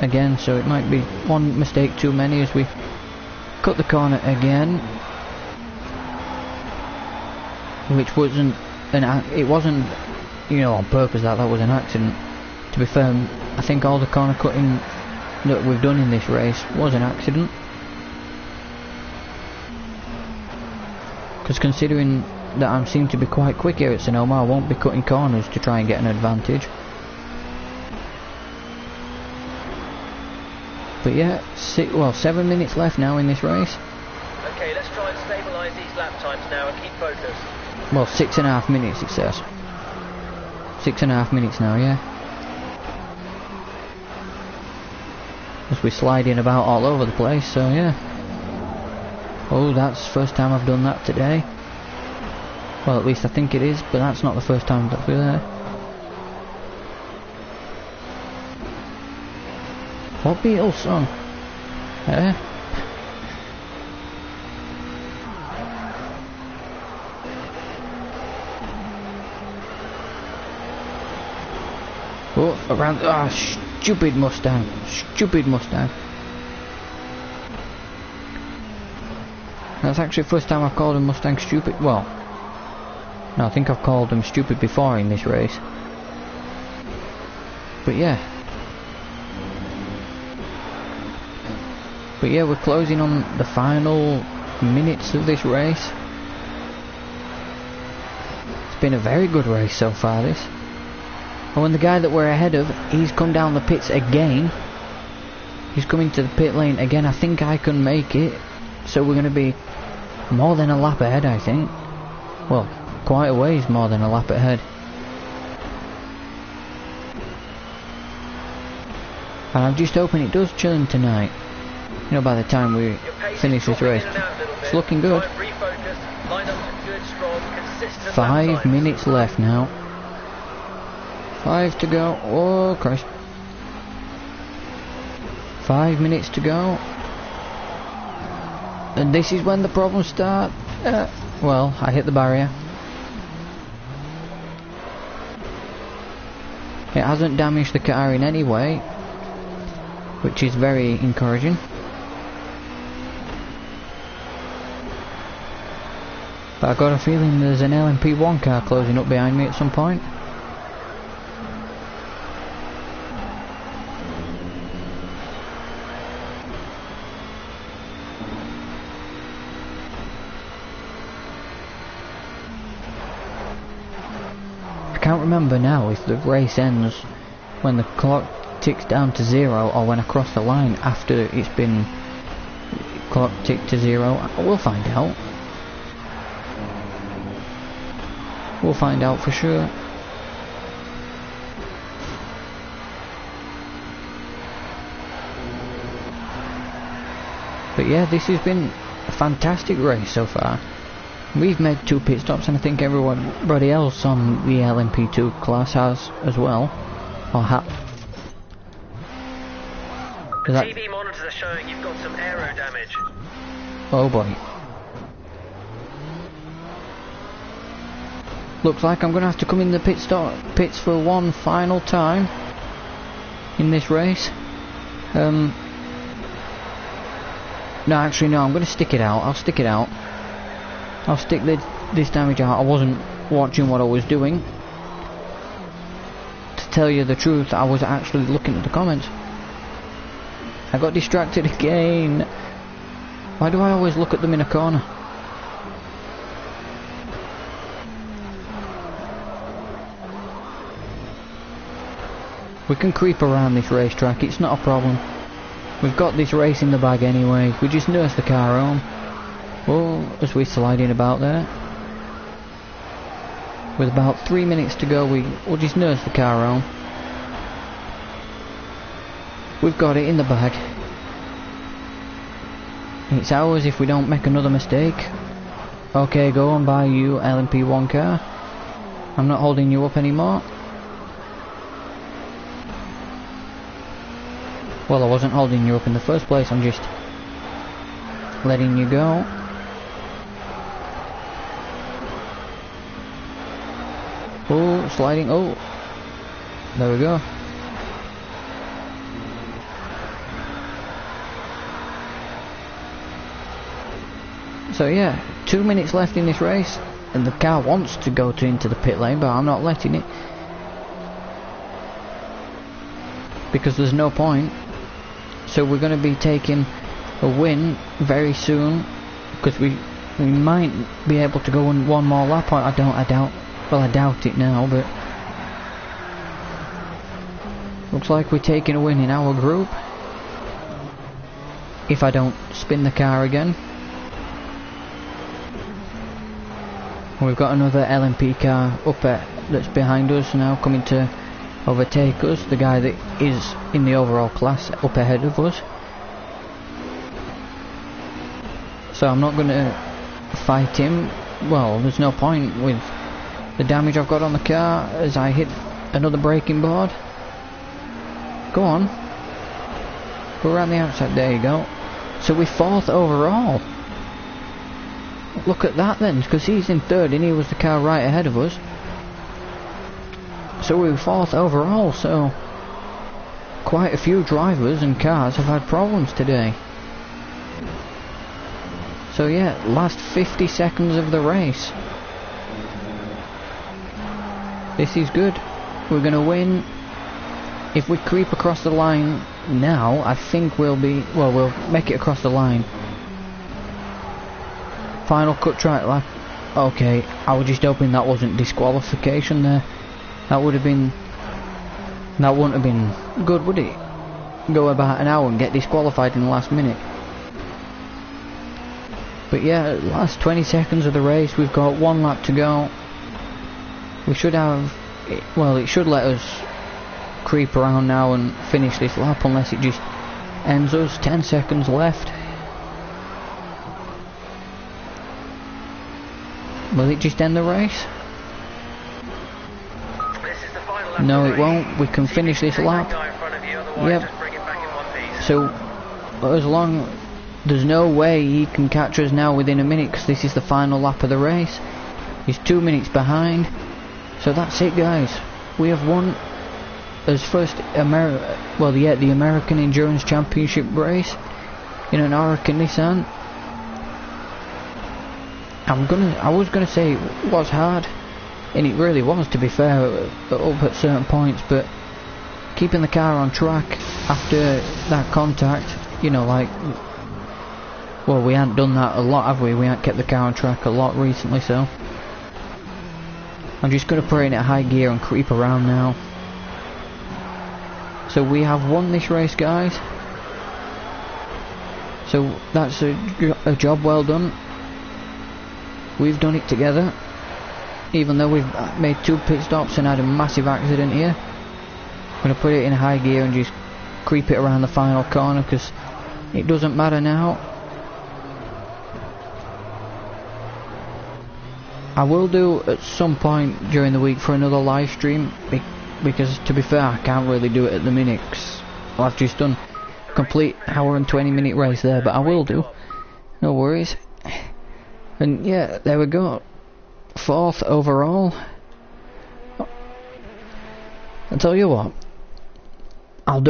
again, so it might be one mistake too many as we cut the corner again, which wasn't it wasn't, you know, on purpose. That was an accident. To be fair, I think all the corner cutting that we've done in this race was an accident, because considering that I seem to be quite quick here at Sonoma, I won't be cutting corners to try and get an advantage. But yeah, 7 minutes left now in this race. Okay, let's try and stabilise these lap times now and keep focused. Well, 6.5 minutes it says. 6.5 minutes now, yeah. As we're sliding about all over the place, so yeah. Oh, that's the first time I've done that today. Well, at least I think it is, but that's not the first time that we're there. What Beatles song? Eh? Oh, around. Ah, stupid Mustang. Stupid Mustang. That's actually the first time I've called a Mustang stupid. Well, no, I think I've called them stupid before in this race. But yeah. But yeah, we're closing on the final minutes of this race. It's been a very good race so far, this. And when the guy that we're ahead of, he's come down the pits again. He's coming to the pit lane again. I think I can make it. So we're going to be more than a lap ahead, I think. Well, quite a ways more than a lap ahead. And I'm just hoping it does chill in tonight. You know, by the time we finish this race. It's looking good. 5 minutes left now. 5 to go. Oh Christ. 5 minutes to go. And this is when the problems start. Well, I hit the barrier. It hasn't damaged the car in any way, which is very encouraging. But I've got a feeling there's an LMP1 car closing up behind me at some point. I can't remember now if the race ends when the clock ticks down to 0 or when I cross the line after it's been clock ticked to 0. We'll find out. We'll find out for sure. But yeah, this has been a fantastic race so far. We've made 2 pit stops, and I think everybody else on the LMP2 class has as well. Or The TV monitors are showing you've got some aero damage. Oh boy. Looks like I'm going to have to come in the pits for one final time in this race. No, actually no, I'm going to stick it out. I'll stick it out. I'll stick this damage out. I wasn't watching what I was doing. To tell you the truth, I was actually looking at the comments. I got distracted again. Why do I always look at them in a corner? We can creep around this racetrack, it's not a problem. We've got this race in the bag anyway. We just nurse the car home. Oh, as we're sliding about there. With about 3 minutes to go, we'll just nurse the car home. We've got it in the bag. It's ours if we don't make another mistake. Okay, go on by you, LMP1 car. I'm not holding you up anymore. Well, I wasn't holding you up in the first place, I'm just letting you go. Oh, sliding, oh. There we go. So yeah, 2 minutes left in this race, and the car wants to go into the pit lane, but I'm not letting it. Because there's no point. So we're going to be taking a win very soon, because we might be able to go on one more lap. I doubt it now, but looks like we're taking a win in our group. If I don't spin the car again. We've got another LMP car up that's behind us now, coming to overtake us, the guy that is in the overall class up ahead of us. so I'm not going to fight him. Well, there's no point with the damage I've got on the car as I hit another braking board. Go on. Go around the outside, there you go. So we're 4th overall. Look at that then, because he's in 3rd and he was the car right ahead of us. So we were 4th overall, so quite a few drivers and cars have had problems today. So yeah, last 50 seconds of the race. This is good. We're going to win. If we creep across the line now, I think we'll make it across the line. Final cut track lap. Okay, I was just hoping that wasn't disqualification there. That wouldn't have been good, would it? Go about an hour and get disqualified in the last minute. But yeah, last 20 seconds of the race, we've got 1 lap to go. We should have, well, it should let us creep around now and finish this lap unless it just ends us. 10 seconds left. Will it just end the race? No, it won't. We can finish this lap. Yep. So, as long... There's no way he can catch us now within a minute, because this is the final lap of the race. He's 2 minutes behind. So that's it, guys. We have won as first the American Endurance Championship race in an Oracle Nissan. I was gonna say it was hard, and it really was, to be fair, up at certain points, but keeping the car on track after that contact, you know, like, well, we haven't done that a lot, have we? We haven't kept the car on track a lot recently, so I'm just going to put it in at high gear and creep around now. So we have won this race, guys. So that's a job well done. We've done it together, even though we've made 2 pit stops and had a massive accident here. I'm going to put it in high gear and just creep it around the final corner, because it doesn't matter now. I will do at some point during the week for another live stream, because to be fair I can't really do it at the minute, cause I've just done a complete hour and 20-minute race there, but I will do, no worries. And yeah, there we go, 4th overall. I tell you what, I'll do it.